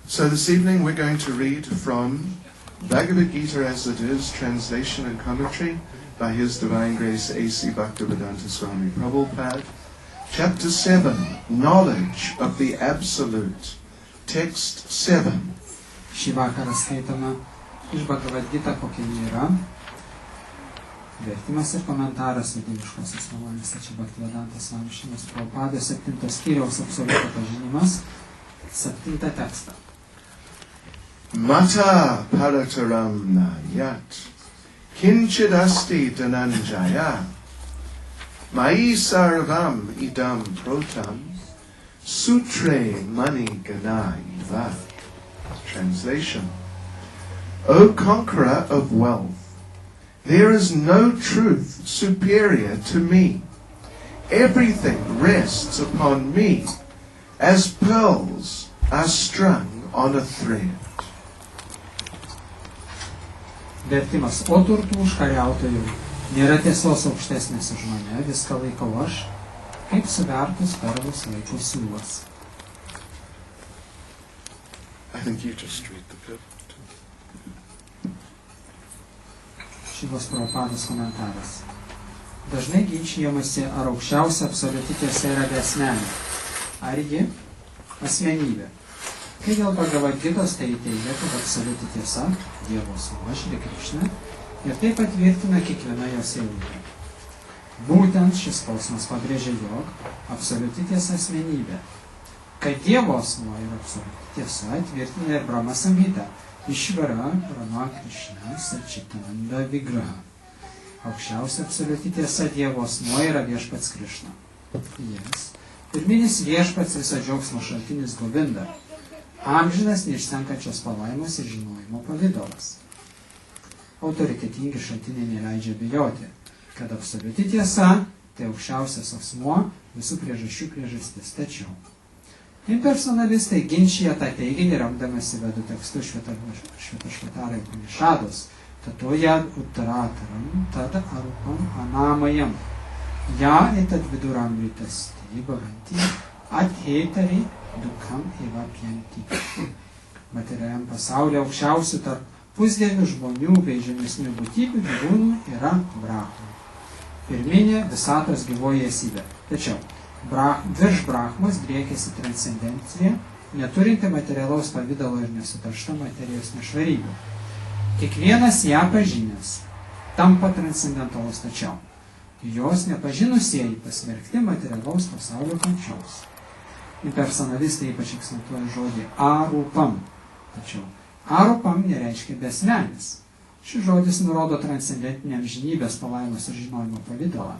So this evening we're going to read from Bhagavad Gita as it is, translation and commentary by His Divine Grace A.C. Bhaktivedanta Swami Prabhupada. Chapter 7, Knowledge of the Absolute. Text 7. Šį vakarą skaitome iš Bhagavad Gita, kokia ji yra. Vertimas ir komentaras vidiniškosios malonės čia Bhaktivedanta Swami Srilas Prabhupada 7 skyriaus absoliuto pažinimas, 7 tekstą. Mata parataram nayat kinchidasti dhananjaya mai sarvam idam protam sutre mani ganaiva. Translation. O conqueror of wealth, there is no truth superior to me. Everything rests upon me as pearls are strung on a thread. Vertimas. O turtų užkariautojų, nėra tiesos aukštesnės už mane, viską laikau aš, kaip suvertus perlus laiko siūlas. I think you just read the bit. Šrilas Prabhupados komentaras. Dažnai ginčijamasi, ar aukščiausia absoliuti tiesa yra besmenė, ar ji asmenybė. Kai dėl Bhagavad Gitos tai teigia, kad absoliuti tiesa, Dievo Sūnus Šri Krišna, ir tai patvirtina kiekviena jos eilutė. Būtent šis posmas pabrėžia, jog absoliuti tiesa asmenybė. Kad Dievo Asmuo yra absoliuti tiesa, tvirtina ir Brahma Samhita, Išvara Brahma Krišna Sačitananda Vigraha. Aukščiausia absoliuti tiesa Dievo Asmuo yra viešpats Krišna. Jis. Pirminis viešpats visą džiaugsmo šaltinis Govinda. Amžinas neišsenkančios palaimos ir žinojimo pavidalas. Autoritetingi šaltiniai neleidžia bijoti, kad absoliuti tiesa tai aukščiausias asmuo, visų priežasčių priežastis. Tačiau impersonalistai ginčija tą teiginį, remdamasi Vedų tekstu Švetašvatarai Upanishados, tato jad uttarataram tad arupam anamayam ja etad viduramritas bhavanti adhetari dukham evapyanti. Materialiam pasaulyje aukščiausių tarp pusdievių žmonių bei žemesnių būtybių gyvūnų yra Brahma. Pirminė visatos gyvoji esybė. Tačiau virš Brahmos driekiasi transcendencija, neturinti materialaus pavydalo ir nesutaršta materijos nešvarybių. Kiekvienas ją pažinęs tampa transcendentalus, tačiau jos nepažinusieji pasmerkti materialaus pasaulio kančios. Impersonalistai ypač akcentuoja žodį arupam. Tačiau arupam nereiškia besmenis. Šis žodis nurodo transcendentinę amžinybės palaimos ir žinojimo pavydalą,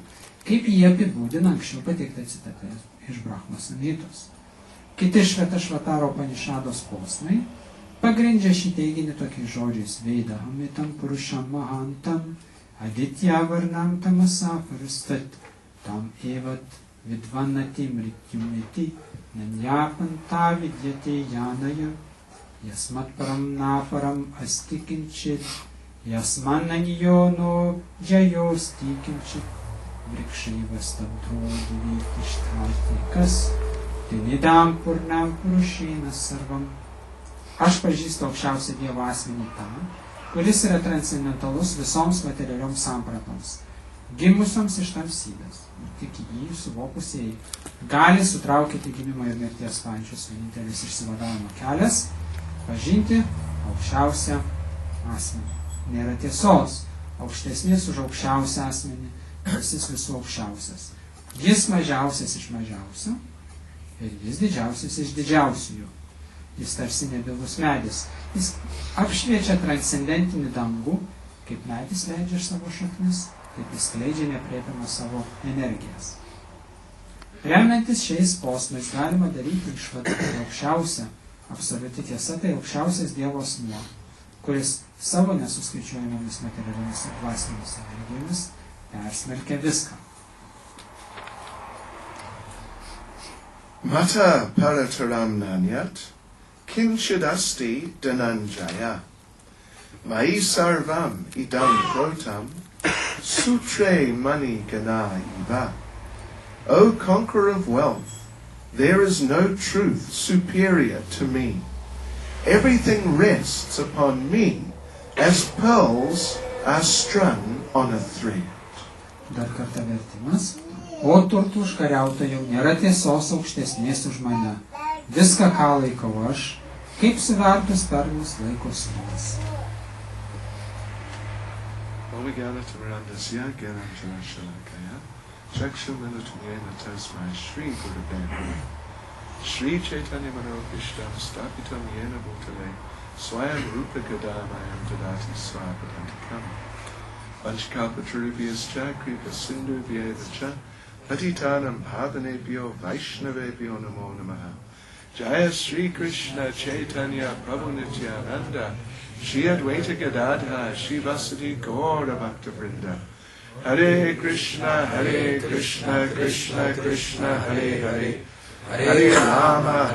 kaip jie apibūdina anksčiau pateiktą citatą iš Brahmos Samhitos. Kiti Švetašvataro Upanishados posmai pagrindžia šį teiginį tokiais žodžiais Veidahamitam Purušam Mahantam Aditya Varnam Tamasa Parastat Tam Evat Vidvanati Mrityumiti Nanyapanta Vidyate Yanaya Yasmat Param Naparam Astikinčit Yasman Naniyono Jayos Tikinčit Vrikšaivas Tabdrodivį Tištratikas Tinidam Purnam Purušėnas Sarvam. Aš pažįstu aukščiausią Dievo asmenį tą, kuris yra transcendentalus visoms materialioms sampratoms, gimusioms iš tamsybės. Tik jį suvokusieji gali sutraukyti gimimo ir mirties pančius. Vienintelis išsivadavimo kelias – pažinti aukščiausią asmenį. Nėra tiesos aukštesnės už aukščiausią asmenį, jis visų aukščiausias. Jis mažiausias iš mažiausių ir jis didžiausias iš didžiausiųjų. Jis tarsi nebylus medis. Jis apšviečia transcendentinį dangų, kaip medis leidžia iš savo šaknis, taip jis skleidžia nepriepiamą savo energijas. Remiantis šiais posmais galima daryti išvadą, kad aukščiausia absoliuti tiesa tai aukščiausias Dievo asmuo, kuris savo nesuskaičiuojamomis materialiomis ir dvasinėmis energijomis persmelkia viską. Mata parataram nanyat kinchidasti dhananjaya mai sarvam idam protam sutre mani gana iva. O conqueror of wealth, there is no truth superior to me. everything rests upon me as pearls are strung on a thread. Dar kartą vertimas. O turtų užkariautojų nėra tiesos aukštesnės už mane. Viską, ką laikau aš, kaip suvertus perlus laiko sūnus. Shri Chaitanya Manopishtam Stapitam Yena Bhutale Swayam Rupa Gadamayam Dadati Swapadantikam Vanchkalpatarubhyascha Kripa Sindhu Vyavacha Patitanam Bhavanebhyo Vaishnavebhyo Namo Namaha Jaya Sri Krishna Chaitanya Prabhu Nityananda Shri Advaita Gadadha Shri Vasudhi Gaura Bhakta Vrinda Hare Krishna Krishna Krishna Hare Hare Hare Rama,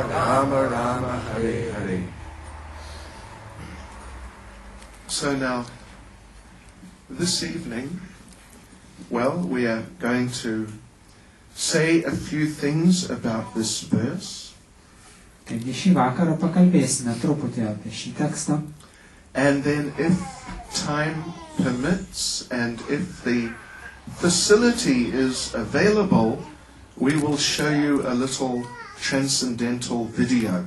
Rama Rama, Hare Hare. So now, this evening, we are going to say a few things about this verse. Taigi šį vakarą pakalbėsime truputį apie šį tekstą. And then, if time permits and if the facility is available, we will show you a little transcendental video.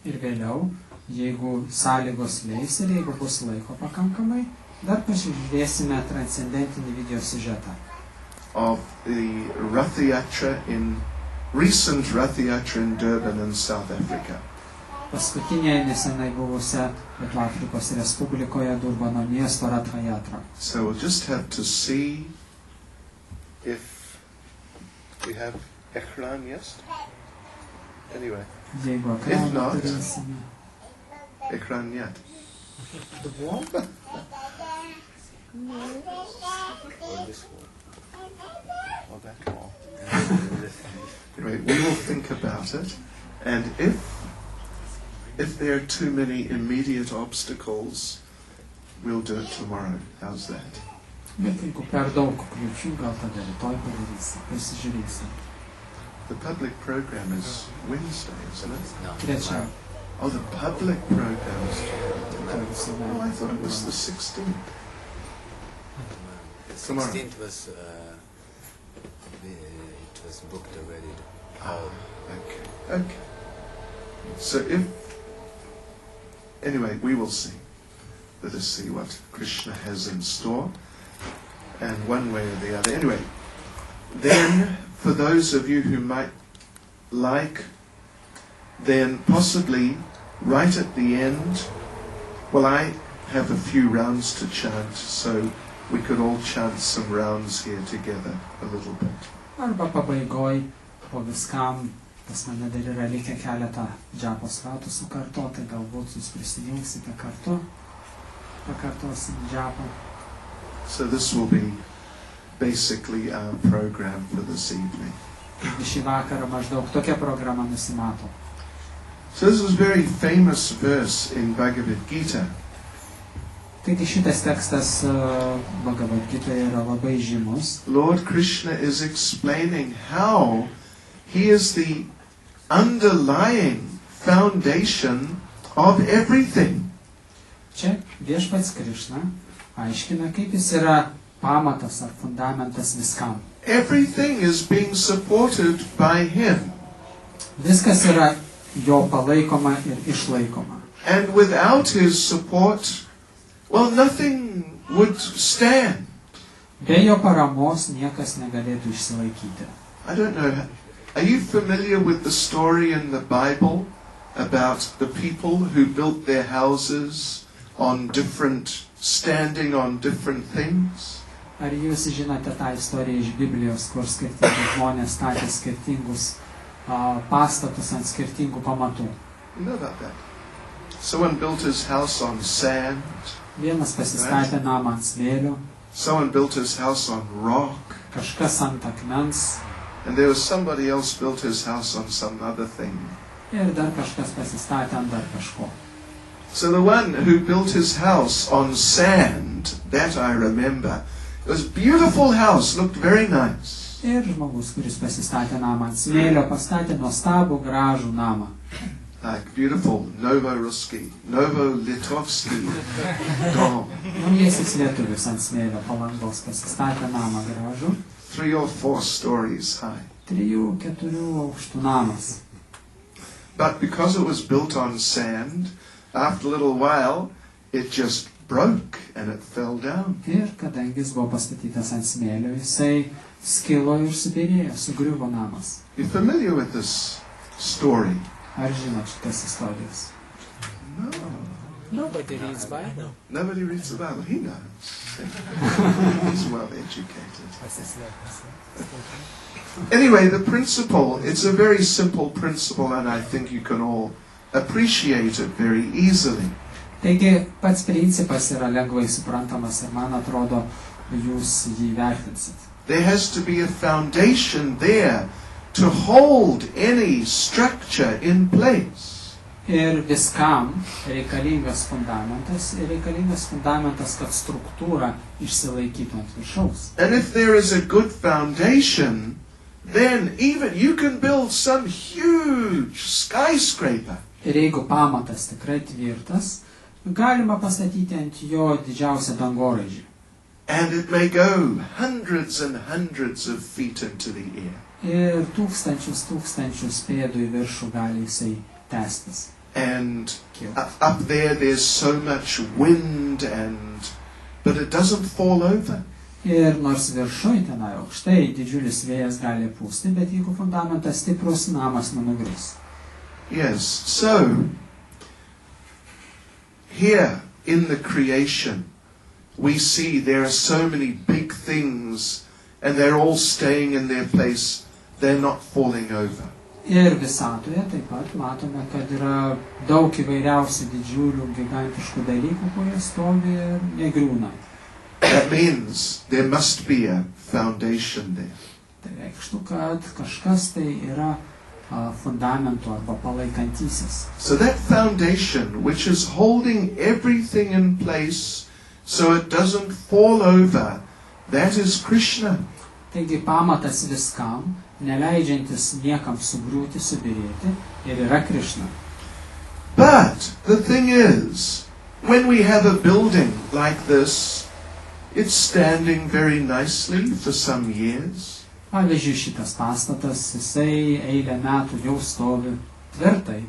Ir vėliau, jeigu sąlygos leis ir jeigu bus laiko pakankamai, dar pasižiūrėsime transcendentinį video siužetą. Of the Rath Yatra recent Rath Yatra in Durban in South Africa. Paskutinėje nesenai buvusią Pietų Afrikos Respublikoje Durbano miesto Rath Yatra. So we'll just have to see if we have ekran, yes? Anyway, if not, ekran yet. The wall? Or this wall. Or that wall. Right, we will think about it, and if there are too many immediate obstacles, we'll do it tomorrow. How's that? Bet jeigu per daug kliūčių, gal tada rytoj padarysim, pasižiūrėsim. The public program is Wednesday, isn't it? No. Trečia. Oh, the public program is... Oh, I thought it was the 16th. The Tomorrow. 16th was it was booked already. Oh, okay. So anyway, we will see. Let us see what Krishna has in store, and one way or the other. Anyway, then for those of you who might like, then possibly right at the end, I have a few rounds to chant, so we could all chant some rounds here together a little bit. Arba pabaigoj, po viskam, pas mane dar yra likę keletą džapos ratų sukartoti, galbūt jūs prisijungsite kartu, pakartosim džapą. So this will be basically our program for this evening. Šį vakarą maždaug tokia programa nusimato. So this is a very famous verse in Bhagavad Gita. Taigi šitas tekstas Bhagavad Gitoje yra labai žymus. Lord Krishna is explaining how he is the underlying foundation of everything. Čia viešpats Krišna aiškina, kaip jis yra pamatas ar fundamentas viskam. Everything is being supported by him. Viskas yra jo palaikoma ir išlaikoma. And without his support, nothing would stand. Be jo paramos niekas negalėtų išsilaikyti. I don't know, are you familiar with the story in the Bible about the people who built their houses standing on different things? Ar jūs žinote tą istoriją iš Biblijos, kur skirtingi žmonės statė skirtingus pastatus ant skirtingų pamatų? You know about that? Someone built his house on sand. Vienas pasistatė namą ant smėlio, Someone built his house on rock. kažkas ant akmens And there was somebody else built his house on some other thing. ir dar kažkas pasistatė ant dar kažko. So the one who built his house on sand, that I remember, it was a beautiful house, looked very nice. Ir žmogus, kuris pasistatė namą ant smėlio, pastatė nuostabų gražų namą. like beautiful Novo-Litovsky dom. Naujasis lietuvis ant smėlio palangos pasistatė namą gražų, 3 or 4 stories high. 3-4 aukštų namas. But because it was built on sand, after a little while, it just broke and it fell down. Ir kadangi jis buvo pastatytas ant smėlio, jisai skilo ir subirėjo, sugriuvo namas. You're familiar with this story? Ar žinot šitas istorijas? No. Nobody reads Bible. Nobody reads the Bible. He knows. He's well educated. Anyway, the principle, it's a very simple principle, and I think you can all appreciate it very easily. Taigi pats principas yra lengvai suprantamas ir man atrodo, jūs jį vertinsit. There has to be a foundation there to hold any structure in place. Ir viskam reikalingas fundamentas, kad struktūra išsilaikytų ant viršaus. And if there is a good foundation, then even you can build some huge skyscraper. Ir jeigu pamatas tikrai tvirtas, galima pastatyti ant jo didžiausią dangoraižį. And it may go hundreds and hundreds of feet into the air. Ir tūkstančius pėdų į viršų gali jisai tęstis. And up there there's so much wind but it doesn't fall over. Ir nors viršui tenai aukštai didžiulis vėjas gali pūsti, bet jeigu fundamentas stiprus, namas nenugrius. Yes, so here in the creation we see there are so many big things and they're all staying in their place, they're not falling over. Ir visatoje taip pat matome, kad yra daug įvairiausių didžiulių, gigantiškų dalykų, kurie stovi ir negriūna. That means there must be a foundation there. Tai reikštų, kad kažkas tai yra fundamentu arba palaikantysis. So that foundation which is holding everything in place so it doesn't fall over, that is Krishna. Taigi pamatas viskam, neleidžiantis niekam sugriūti, subirėti, ir yra Krishna. But the thing is, when we have a building like this, it's standing very nicely for some years. Pavyzdžiui, šitas pastatas, jisai eilę metų jau stovi tvirtai.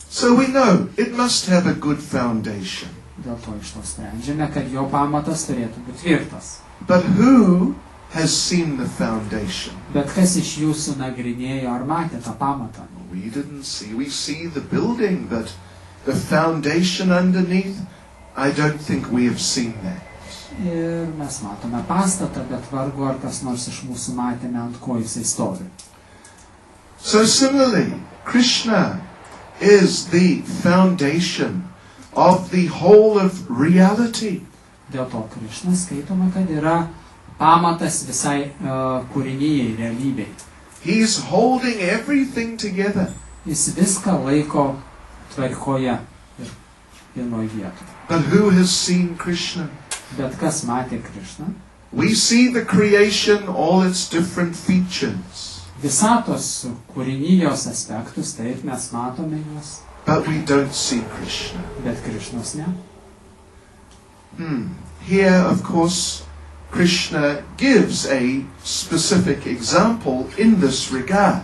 So we know it must have a good foundation. Dėl to iš to sprendžiame, kad jo pamatas turėtų būti tvirtas. But who has seen the foundation? Bet kas iš jūsų nagrinėjo ar matė tą pamatą? We didn't see. We see the building, but the foundation underneath, I don't think we have seen that. Ir mes matome pastatą, bet vargu ar kas nors iš mūsų matėme, ant ko jisai stovi. So similarly, Krishna is the foundation of the whole of reality. Dėl to Krishna skaitoma, kad yra pamatas visai kūrinijai, realybei. He is holding everything together. Jis viską laiko tvarkoje ir vienoj vietoje. But who has seen Krishna? Bet kas matė Krishną? We see the creation, all its different features. Visatos kūrinijos aspektus, taip mes matome juos, But we don't see Krishna. bet Krishnos ne. Here, of course, Krishna gives a specific example in this regard.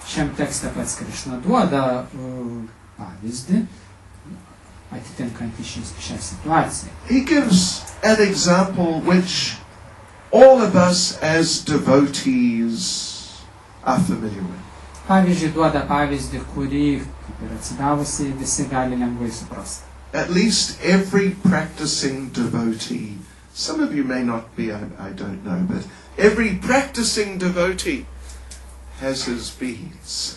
Šiam tekste pats Krishna duoda pavyzdį atitinkantį šią situaciją. He gives an example which all of us as devotees are familiar with. Pavyzdžiui, duoda pavyzdį, kurį, kaip ir atsidavusi, visi gali lengvai suprasti. At least every practicing devotee, some of you may not be, I don't know, but every practicing devotee has his beads.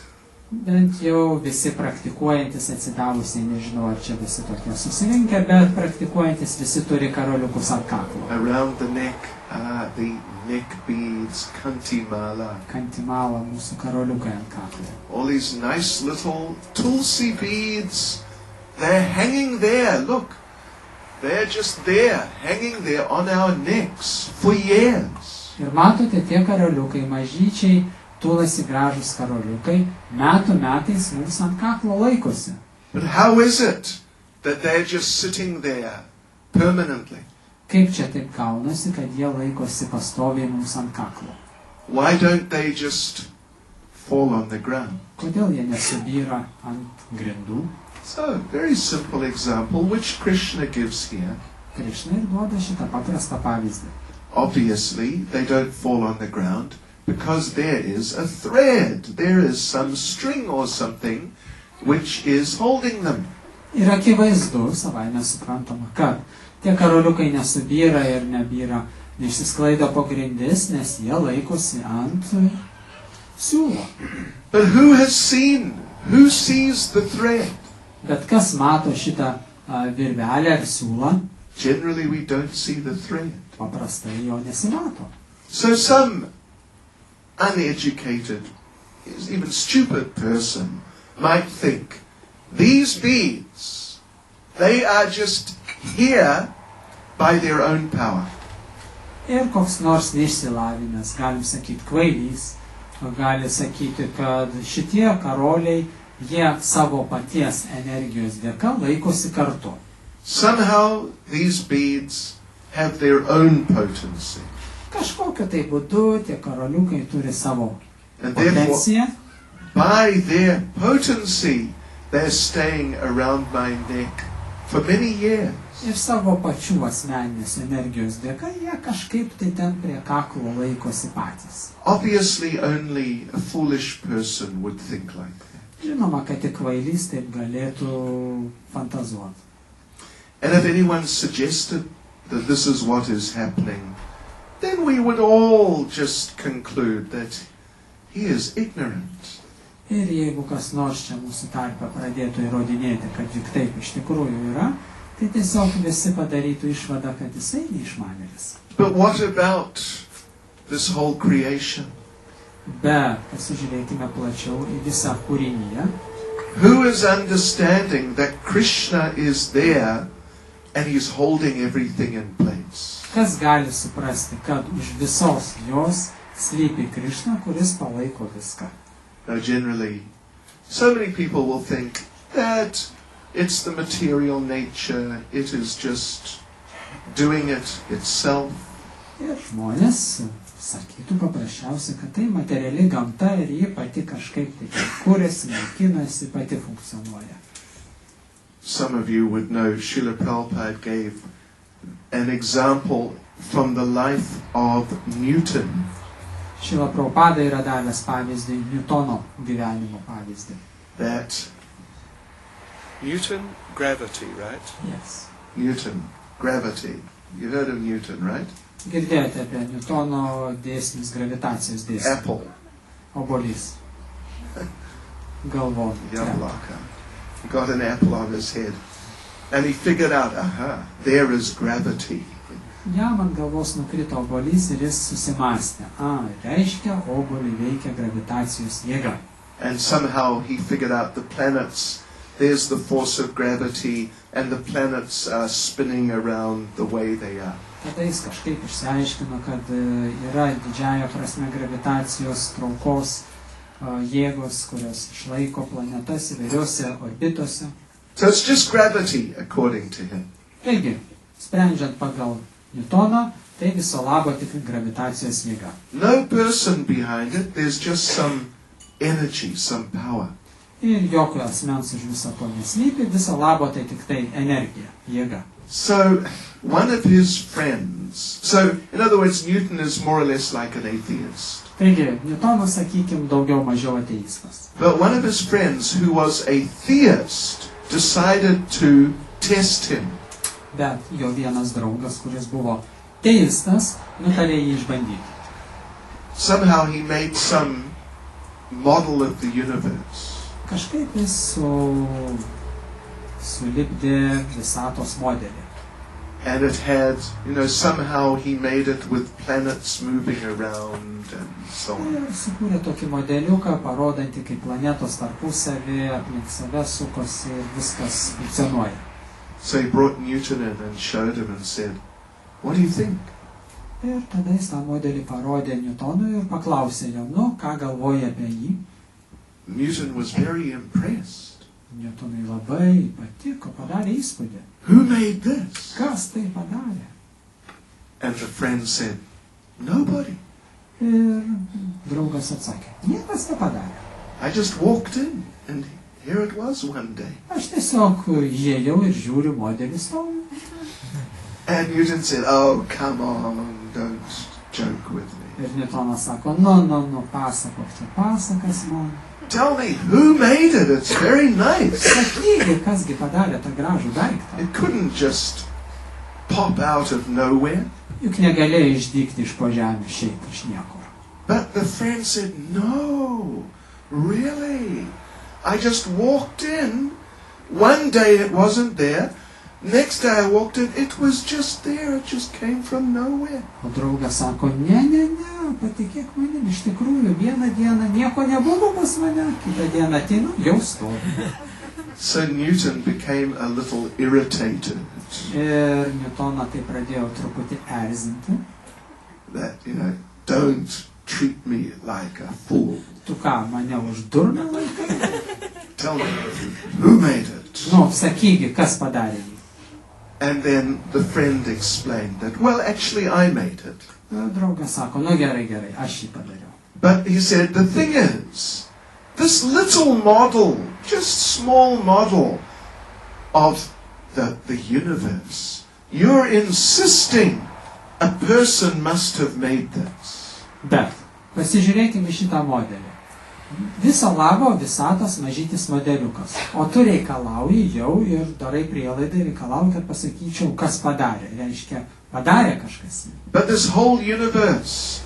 Bent jau visi praktikuojantis atsidavusiai, nežinau, ar čia visi tokie susirinkę, bet praktikuojantis visi turi karoliukus ant kaklo. Around the neck are the neck beads, kantimala. Kantimala, mūsų karoliukai ant kaklo. All these nice little tulsi beads, they're hanging there, look. They're just there, hanging there on our necks for years. Ir matote, tie karoliukai mažyčiai, tulasi gražus karoliukai, metų metais mums ant kaklo laikosi. But how is it that they're just sitting there permanently? Kaip čia taip gaunasi, kad jie laikosi pastoviai mums ant kaklo? Why don't they just fall on the ground? Kodėl jie nesubyra ant grindų? So, very simple example, which Krishna gives here. Krišna ir duoda šitą paprastą pavyzdį. Obviously, they don't fall on the ground because there is a thread. There is some string or something which is holding them. Ir akivaizdu, savaime suprantama, kad tie karoliukai nesubyra ir nebyra, neišsisklaido po grindis, nes jie laikosi ant siūlo. But who sees the thread? Bet kas mato šitą virvelę ar siūlą? Generally, we don't see the thread. Paprastai jo nesimato. So some uneducated, even stupid person might think, these beads, they are just here by their own power. Ir koks nors neišsilavinęs, galim sakyti kvailys, gali sakyti, kad šitie karoliai, jie savo paties energijos dėka laikosi kartu. Somehow these beads have their own potency. Kažkokiu tai būdu tie karoliukai turi savo And therefore, potenciją. by their potency, they're staying around my neck for many years. Ir savo pačių asmeninės energijos dėka jie kažkaip tai ten prie kaklo laikosi patys. Obviously, only a foolish person would think like that. Žinoma, kad tik kvailys taip galėtų fantazuoti. And if anyone suggested that this is what is happening, then we would all just conclude that he is ignorant. Ir jeigu kas nors čia mūsų tarpe pradėtų įrodinėti, kad juk taip iš tikrųjų yra, tai tiesiog visi padarytų išvadą, kad jisai neišmanėlis. But what about this whole creation? Bet pasižiūrėkime plačiau į visą kūrinyje. Who is understanding that Krishna is there and he's holding everything in place? Kas gali suprasti, kad už visos jos slypi Krišna, kuris palaiko viską? Now generally, so many people will think that it's the material nature, it is just doing it itself. Ir žmonės sakytų paprasčiausiai, kad tai materiali gamta ir ji pati kažkaip tai kūrėsi, naikinasi, pati funkcionuoja. Some of you would know Srila Prabhupada gave an example from the life of Newton. Šrila Prabhupada yra davęs pavyzdį, Newtono gyvenimo pavyzdį. That Newton, gravity, right? Yes. Newton, gravity. You heard of Newton, right? Girdėjote apie Newtono dėsnis, gravitacijos dėsnis. Apple. Obuolys. Galvon. Yamalaka. He got an apple on his head. And he figured out, aha, there is gravity. Jam ant galvos nukrito obuolys ir jis susimastė. Reiškia, obuolį veikia gravitacijos jėga. And somehow he figured out the planets. There's the force of gravity and the planets are spinning around the way they are. Tada jis kažkaip išsiaiškino, kad yra didžiąja prasme gravitacijos traukos jėgos, kurios išlaiko planetas įvairiuose orbituose. So it's just gravity, according to him. Taigi, sprendžiant pagal Newtoną, tai viso labo tik gravitacijos jėga. No person behind it, there's just some energy, some power. Ir jokio asmens už viso to neslypi, viso labo tai tik tai energija, jėga. So, one of his friends, so in other words, Newton is more or less like an atheist. Taigi, Newtonas, sakykim, daugiau mažiau ateistas. But one of his friends who was a theist decided to test him. Bet jo vienas draugas, kuris buvo teistas, nutarė jį išbandyti. Somehow he made some model of the universe. Kažkaip jis sulipdė visatos modelį. And it had, somehow he made it with planets moving around and so on. Ir sukūrė tokį modeliuką, parodantį, kaip planetos tarpusavį aplink save sukosi ir viskas funkcionuoja. So he brought Newton in and showed him and said, "What do you think?" Ir tada jis tą modelį parodė Newtonui ir paklausė jo, ką galvoja apie jį. Newton was very impressed. Newtonui labai patiko, padarė įspūdį. Who made this? Kas tai padarė? And the friend said, nobody. Ir draugas atsakė, niekas nepadarė. I just walked in and here it was one day. Aš tiesiog įėjau ir žiūriu modelis stovi. And Newton said, oh, come on, don't joke with me. Ir Newtonas sako, nu, pasakok čia pasakas man. Tell me, who made it? It's very nice. Sakygi, kasgi padarė tą gražų daiktą. It couldn't just pop out of nowhere. Juk negalėjo išdygti iš po žemės šiaip iš niekur. But the friend said, no, really? I just walked in. One day it wasn't there. Next day I walked in, it was just there. It just came from nowhere. O draugas sako, ne, patikėk manim, iš tikrųjų, vieną dieną nieko nebuvo pas mane, kitą dieną ateinu, jau stovi. So Newton became a little irritated. Ir Newtoną tai pradėjo truputį erzinti. That, don't treat me like a fool. Tu ką, mane už durną laikai? Tell me, who made it? Nu, sakygi, kas padarė jį? And then the friend explained that, well, actually I made it. Draugas sako, nu gerai, aš jį padariau. But he said, the thing is, this little model, just small model of the universe, you're insisting a person must have made this. Bet, pasižiūrėkime šitą modelį. Viso labo visatos mažytis modeliukas. O tu reikalauji jau ir darai prielaidą, reikalauji, kad pasakyčiau, kas padarė. Reiškia, padarė kažkas. But this whole universe,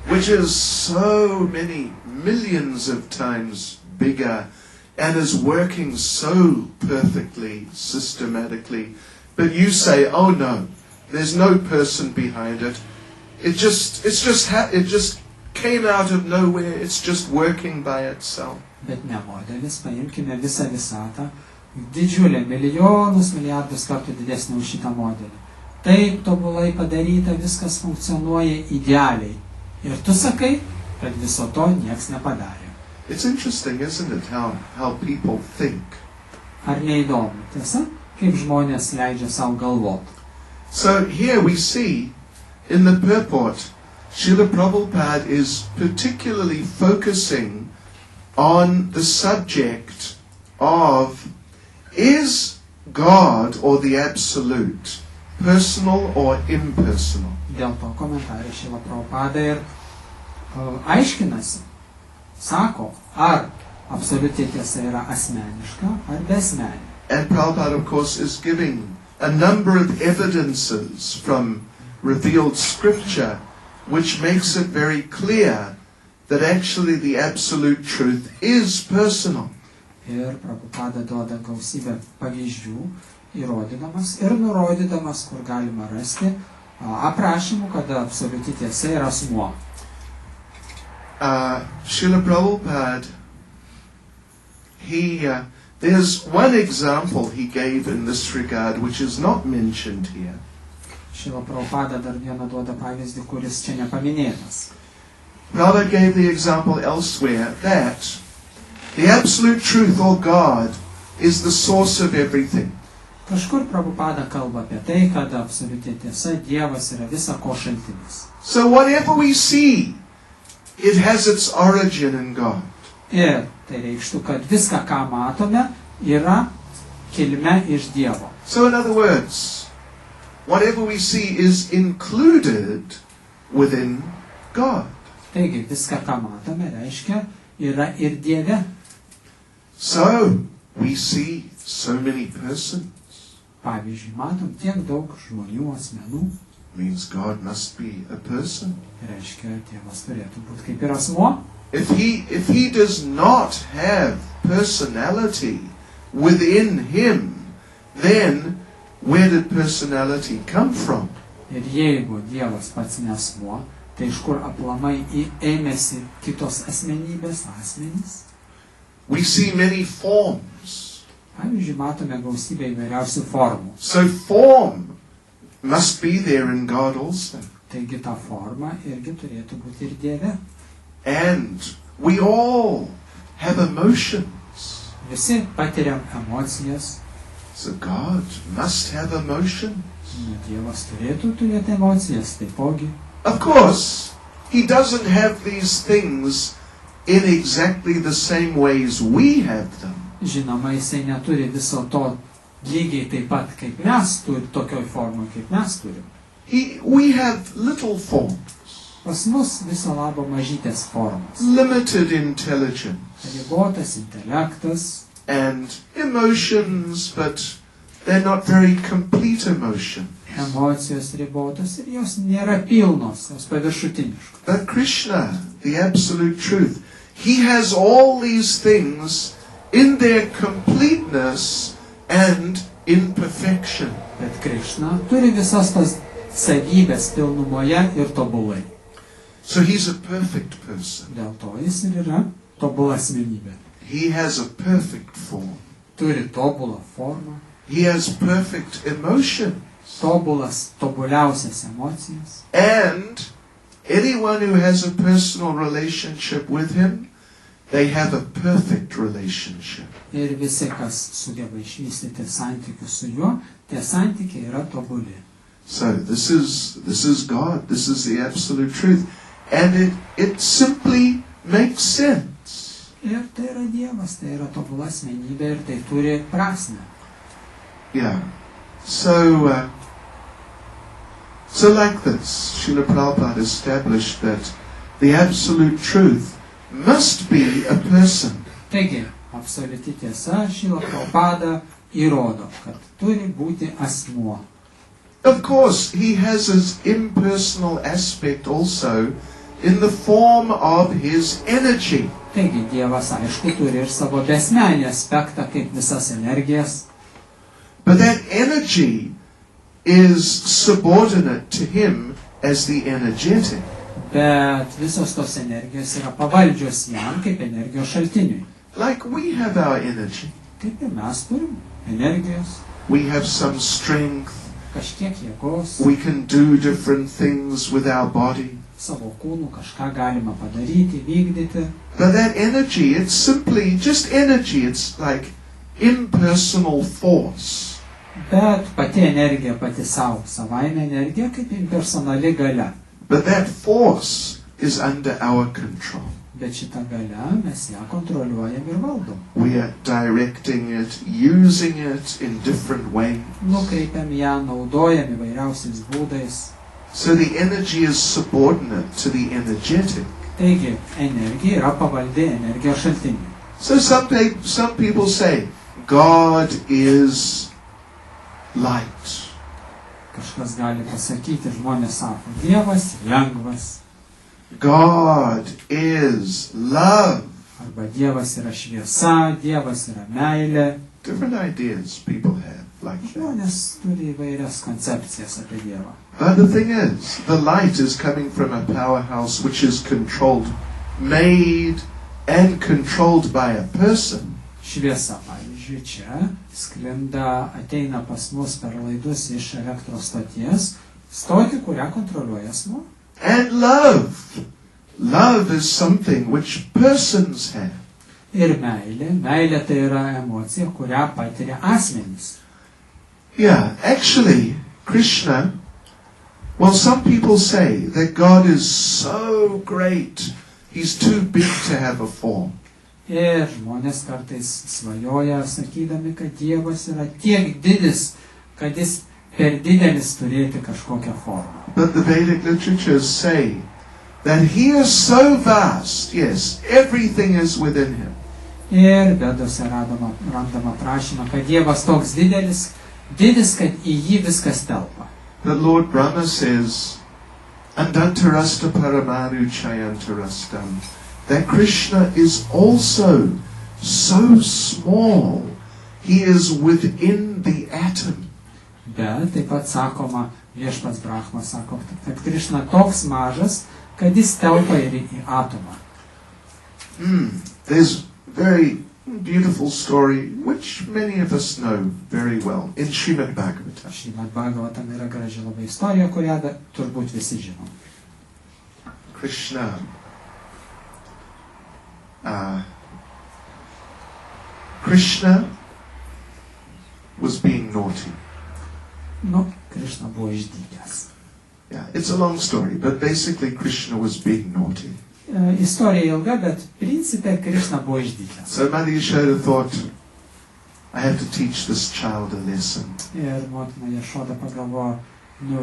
which is so many millions of times bigger and is working so perfectly, systematically, but you say, oh no, there's no person behind it. It just came out of nowhere, it's just working by itself. Bet ne modelis, paimkime visą visatą, didžiulė, milijonus, milijardus kartų didesnė už šitą modelį. Taip tobulai padaryta, viskas funkcionuoja idealiai. Ir tu sakai, kad viso to nieks nepadarė. It's interesting, isn't it, how people think. Ar neįdomu, tiesa, kaip žmonės leidžia savo galvoti. So here we see, in the purport, Srila Prabhupada is particularly focusing on the subject of, is God or the Absolute personal or impersonal? Dėl to komentarė Srila Prabhupada ir aiškinasi, sako, ar absoliuti tiesa yra asmeniška ar besmenė. And Prabhupada, of course, is giving a number of evidences from revealed scripture which makes it very clear that actually the absolute truth is personal. Ir Prabhupada duoda gausybę pavyzdžių, įrodydamas ir nurodydamas, kur galima rasti aprašymų, kad absoliuti tiesa yra asmuo. Srila Prabhupada, there's one example he gave in this regard which is not mentioned here. Srila Prabhupada dar vieną duoda pavyzdį, kuris čia nepaminėtas. Prabhupada gave the example elsewhere that the absolute truth or God is the source of everything. Kažkur Prabhupada kalba apie tai, kad absoliuti tiesa, Dievas yra visa ko šaltinis. So whatever we see, it has its origin in God. Ir tai reikštų, kad viską, ką matome, yra kilme iš Dievo. So in other words, whatever we see is included within God. Taigi, viską, ką matome, reiškia, yra ir Dieve. So, we see so many persons. Pavyzdžiui, matom tiek daug žmonių, asmenų. Means God must be a person. Reiškia, Dievas turėtų būti kaip ir asmuo. If he does not have personality within him, then where did personality come from? Ir jeigu Dievas pats ne asmuo, tai iš kur aplamai ėmėsi kitos asmenybės, asmenys? We see many forms. Pavyzdžiui, matome gausybę įvairiausių formų. So form must be there in God also. Taigi ta forma irgi turėtų būti ir Dieve. And we all have emotions. Visi patiriam emocijas. So God must have emotion. Dievas turėtų turėti emocijas taipogi. Of course, He doesn't have these things in exactly the same ways we have them. Žinoma, jisai neturi viso to lygiai taip pat, kaip mes turim, tokioj formoj, kaip mes turim. We have little forms, Pas mus viso labo mažytės formos. limited intelligence, Ribotas intelektas, and emotions, but they're not very complete emotions. emocijos ribotos ir jos nėra pilnos, jos paviršutiniškos. But Krishna, the absolute truth, He has all these things in their completeness and in perfection. Bet Krišna turi visas tas savybės pilnumoje ir tobulai. So He's a perfect person. Dėl to jis ir yra tobula asmenybė. He has a perfect form. Turi tobulą formą, He has perfect emotion. tobuliausias emocijas. And anyone who has a personal relationship with Him, they have a perfect relationship. Ir visi, kas sugeba išvystyti santykius su juo, tie santykiai yra tobuli. So this is God. This is the absolute truth. And it simply makes sense. Ir tai yra Dievas, tai yra tobula asmenybė ir tai turi prasmę. Yeah. So like this, Srila Prabhupada established that the absolute truth must be a person. Taigi, absoliuti tiesa, Šrila Prabhupada įrodo, kad turi būti asmuo. Of course, he has his impersonal aspect also in the form of his energy. Taigi, Dievas aišku turi ir savo besmenį aspektą kaip visas energijas. But that energy is subordinate to him as the energetic. Bet visos tos energijos yra pavaldžios jam kaip energijos šaltiniui. Like we have our energy. Taip ir mes turim energijos, We have some strength. kažkiek jėgos, We can do different things with our body. savo kūnų kažką galima padaryti, vykdyti. But that energy, it's simply just energy. It's like impersonal force. Bet pati energija pati savo, savaime energija kaip impersonali galia. But that force is under our control. Bet šitą galią mes ją kontroliuojam ir valdom. We are directing it, using it in different ways. Nukreipiam ją, naudojam įvairiausiais būdais. So the energy is subordinate to the energetic. Taigi, energija yra pavaldi energijos šaltiniui. So some people say, God is light. Kažkas gali pasakyti, žmonės sako, Dievas lengvas, God is love. arba Dievas yra šviesa, Dievas yra meilė. Different ideas people have like that. Žmonės turi įvairias koncepcijas apie Dievą. But the thing is, the light is coming from a powerhouse which is controlled, made and controlled by a person. Šviesa, pavyzdžiui, čia sklinda, ateina pas mus per laidus iš elektros stoties, stotį, kurią kontroliuoja asmuo. And love. Love is something which persons have. Ir meilė. Meilė tai yra emocija, kurią patiria asmenys. Yeah, actually, Krishna, well, some people say that God is so great, He's too big to have a form. Ir žmonės kartais svajoja, sakydami, kad Dievas yra tiek didis, kad jis per didelis turėti kažkokią formą. But the Vedic literatures say that He is so vast, yes, everything is within Him. Ir Vedose randama prašymą, kad Dievas toks didis, kad į jį viskas telpa. The Lord Brahma says, Andantarasta paramanu chayantarastam, that Krishna is also so small, He is within the atom. Bet taip pat sakoma, viešpats Brahma sako, kad Krišna toks mažas, kad jis telpa ir į atomą. There's a very beautiful story, which many of us know very well, in Srimad Bhagavatam. Šrimad Bhagavatam yra graži labai istorija, kurią turbūt visi žinom. Krishna was being naughty. Krišna buvo išdykęs. Yeah, it's a long story, but basically Krishna was being naughty. Istorija ilga, bet principe Krišna buvo išdykęs. So Mother Yashoda thought, I have to teach this child a lesson. Ir motina Jašoda pagalvojo,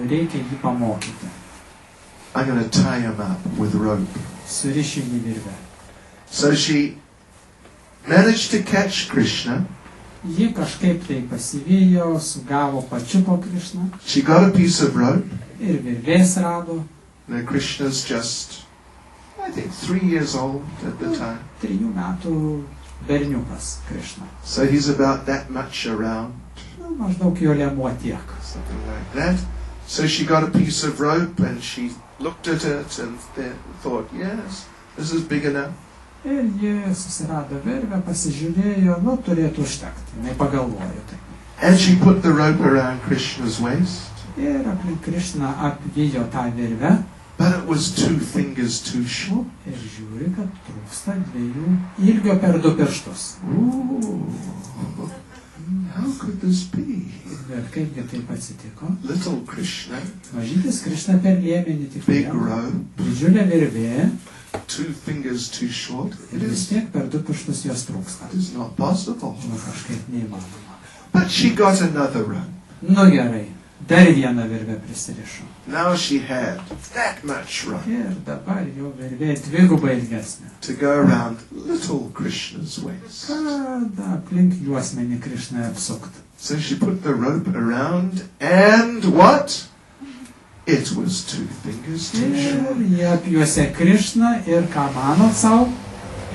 reikia jį pamokyti. I'm going to tie him up with rope. Surišiu jį virvę. So she managed to catch Krishna. Ji kažkaip tai pasivijo, sugavo, pačiupo Krišną. She got a piece of rope. Ir virvės rado. Now Krishna's just, I think, 3 years old at the time. 3 metų berniukas Krišna. So he's about that much around. Maždaug jo liemuo tiek. Something like that. So she got a piece of rope and she looked at it and thought, yes, this is big enough. Ir ji susirado virvę, pasižiūrėjo, turėtų užtekti. Jinai pagalvojo tai. And she put the rope around Krishna's waist. Ir aplink Krišną apvijo tą virvę. But it was 2 fingers too short. Ir žiūri, kad trūksta 2 ilgio per 2 pirštus. Ooh, how could this be? Ir kaipgi taip atsitiko? Little Krishna, Mažytis Krišna per liemenį tik big vieno. rope, Didžiulė virvė. 2 fingers too short. Ir vis tiek per 2 pirštus jos trūksta. It is not possible. Kažkaip neįmanoma. But she got another rope. Gerai. Dar vieną virvę prisirišo. Now she had that much rope Ir dabar jo virvė 2 ilgesnė. to go around little Krishna's waist. Kad aplink juosmenį Krišną apsukti. So she put the rope around and what? It was 2 fingers too short. Ir jie apjuosė Krišną ir ką manot savo?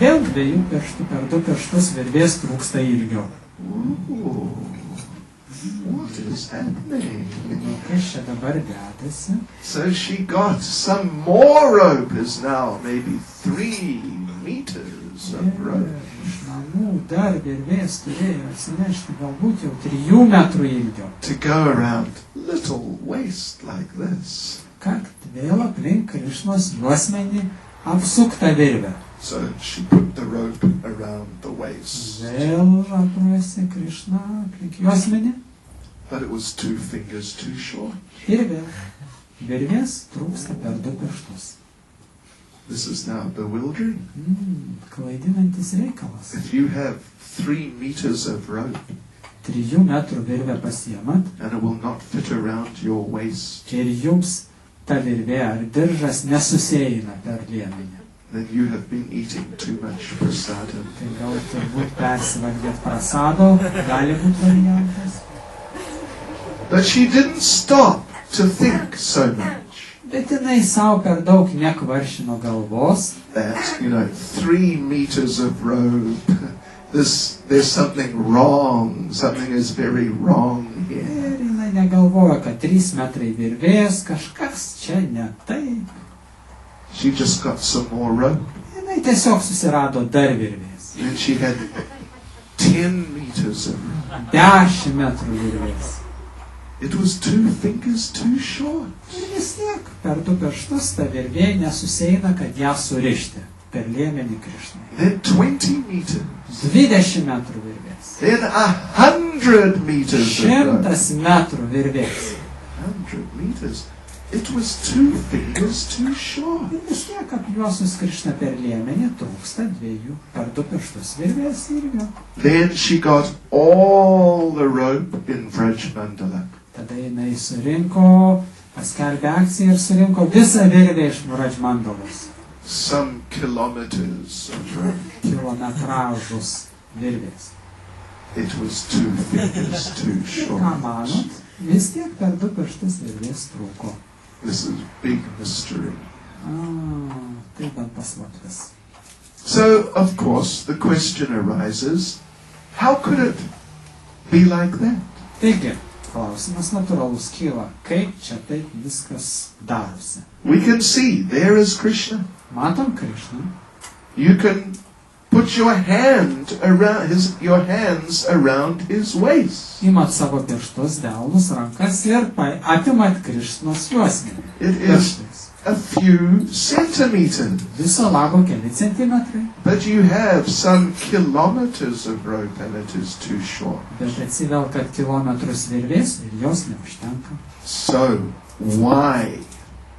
Vėl 2 pirštų per 2 pirštus virvės trūksta ilgio. Ooh, what is happening? Kas čia dabar dedasi? So she got some more rope, is now maybe 3 meters of rope. Iš namų dar virvės turėjo atsinešti galbūt jau 3 metrų ilgio. To go around little waist like this. Kad vėl aplink Krišnos juosmenį apsuktą virvę. So she put the rope around the waist. Vėl apjuosė Krišną aplink juosmenį. But it was 2 fingers too short. Ir vėl virvės trūksta per 2 pirštus. This is now bewildering. Klaidinantis reikalas. If you have 3 meters of rope 3 metrų virvę pasiemat and it will not fit around your waist, ir jums ta virvė ar diržas nesusieina per liemenį. then you have been eating too much prasadam. Tai gal turbūt persivalgėt prasado, gali būti variantas. But she didn't stop to think so much Bet jinai savo per daug nekvaršino galvos, that, 3 meters of rope, there's something wrong, something is very wrong here. ir jinai negalvojo, kad 3 metrai virvės, kažkas čia ne taip. She just got some more rope Jinai tiesiog susirado dar virvės. and she had 10 meters of rope. 10 metrų virvės. It was 2 fingers too short. Ir vis tiek per 2 pirštus ta virvė nesusieina, kad ją surišti per liemenį Krišnai. Then 20 meters. 20 metrų virvės. Then 100 meters of rope. 100 metrų virvės. 100 meters. It was 2 fingers too short. Ir vis tiek apjuosus Krišną per liemenį trūksta 2 per 2 pirštus virvės ilgio. Then she got all the rope in Vraj Mandala. Tada jinai surinko, paskelbė akciją ir surinko visą virvę iš Vrajmandalos. Some kilometers of rope. Kilometražus virvės. It was 2 fingers too Ir ką short. manot? Vis tiek per 2 pirštus virvės trūko. This is big mystery. Tai bent paslaptis. So, of course, the question arises, how could it be like that? Taigi, klausimas natūralus kyla, kaip čia taip viskas darosi. We can see, there is Krishna. Matom Krišną, You can put your hand around your hands around his waist. imat savo pirštus, delnus, rankas ir atimat Krišnos juosmenį. It is a few centimeters. Viso labo keli centimetrai. But you have some kilometers of rope and it is too short. Bet atsivelkat kilometrus virvės ir jos neužtenka. So, why?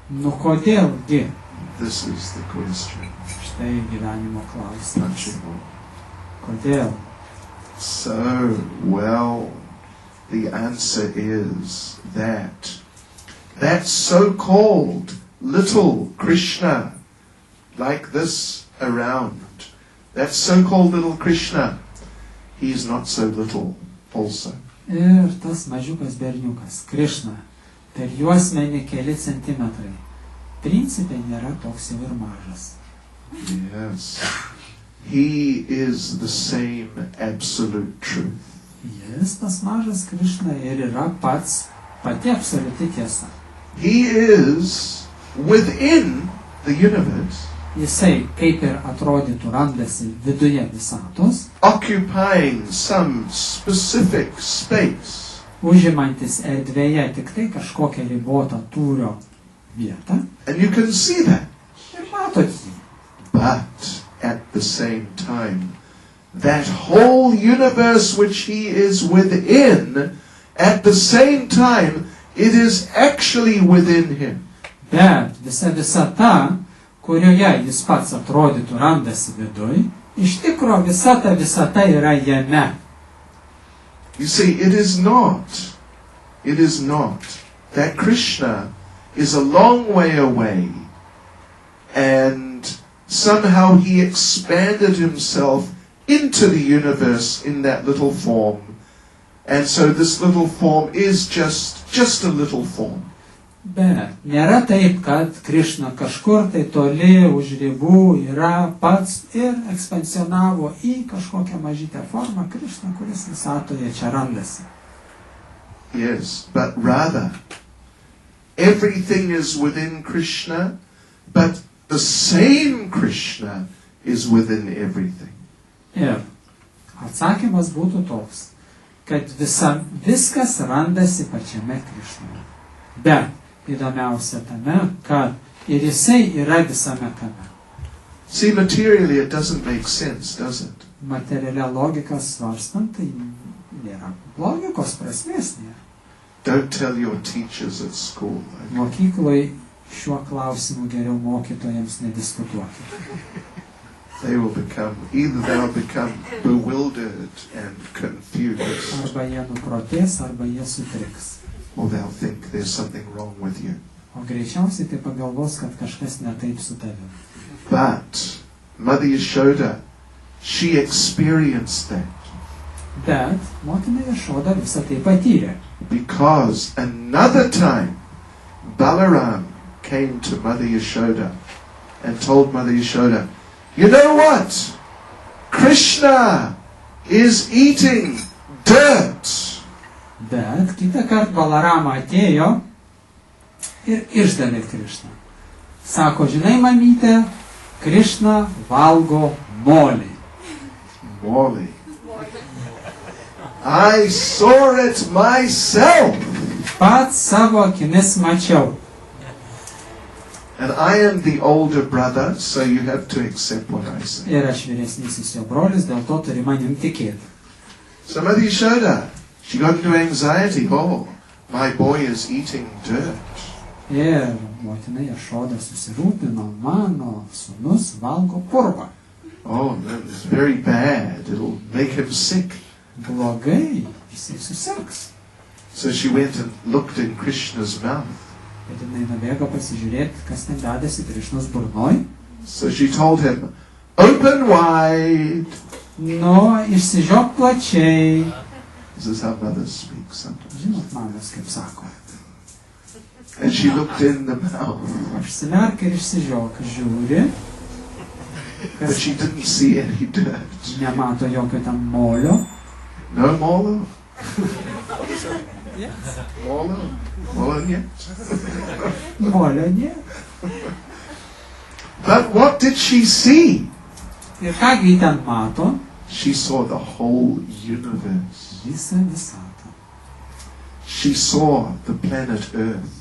Nu kodėlgi? This is the question. Štai gyvenimo klausimas. Touchable. Kodėl? So, well, the answer is that so-called little Krishna, like this around, that so-called little Krishna, he is not so little also. Ir tas mažiukas berniukas, Krishna, per juosmenį keli centimetrai, principe nėra toks jau ir mažas. Yes. He is the same absolute truth. Jis, tas mažas Krishna, ir yra pati absoliuti tiesa. He is within the universe, Jisai, kaip ir atrodytų, randasi viduje visatos, occupying some specific space. užimantis erdvėje tik tai kažkokią ribotą tūrio vietą. And you can see that. Ir matot jį. But at the same time, that whole universe which he is within, at the same time, it is actually within him. Bet visa visata, kurioje jis pats atrodytų randasi viduj, iš tikro visa ta visata yra jame. You see, it is not that Krishna is a long way away and somehow he expanded himself into the universe in that little form. And so this little form is just a little form. Bet nėra taip, kad Krishna kažkur tai toli už ribų yra pats ir ekspansionavo į kažkokią mažytę formą Krishna, kuris visatoje čia randasi. Yes, but rather, everything is within Krishna, but the same Krishna is within everything. Ir atsakymas būtų toks, kad viskas randasi pačiame Krishnoje. Bet įdomiausia tame, kad ir jisai yra visame kame. See, materially it doesn't make sense, does it? Materialia logika svarstant, tai nėra logikos prasmės nėra. Don't tell your teachers at school. Okay? Mokykloje šiuo klausimu geriau mokytojams nediskutuoti. They'll become bewildered and confused, Arba jie nuprotės, arba jie sutriks. or they'll think there's something wrong with you. O greičiausiai tai pagalvos, kad kažkas ne taip su tavimi. But Mother Yashoda, she experienced that Bet motina Jašoda visą tai patyrė. because another time Balaram came to Mother Yashoda and told Mother Yashoda, you know what? Krishna is eating dirt. Bet kitą kartą Balarama atėjo ir išdavė Krišną. Sako, žinai, mamytė, Krišna valgo molį. Molly. I saw it myself. Pats savo akimis mačiau. And I am the older brother, so you have to accept what I say. Ir aš vyresnysis jo brolis, dėl to turi manim tikėti. So Mother Yashoda, she got into anxiety. Oh, my boy is eating dirt. Ir motina Jašoda susirūpino, mano sūnus valgo purvą. Oh, that is very bad. It'll make him sick. Blogai, jisai susirgs. So she went and looked in Krishna's mouth. Bet jinai nubėgo pasižiūrėti, kas ten dedasi Krišnos burnoj. So she told him, open wide. Nu, išsižiok plačiai. This is how mothers speak sometimes. Žinot, mamas kaip sako. And she looked in the mouth, Užsimerk ir išsižiok, žiūri, but kas she didn't see any dirt. nemato jokio ten molio. No Molo? Molo? Molo yet? Molio nėra. But what did she see? Ir kągi ten mato? She saw the whole universe. Visą visatą. She saw the planet Earth.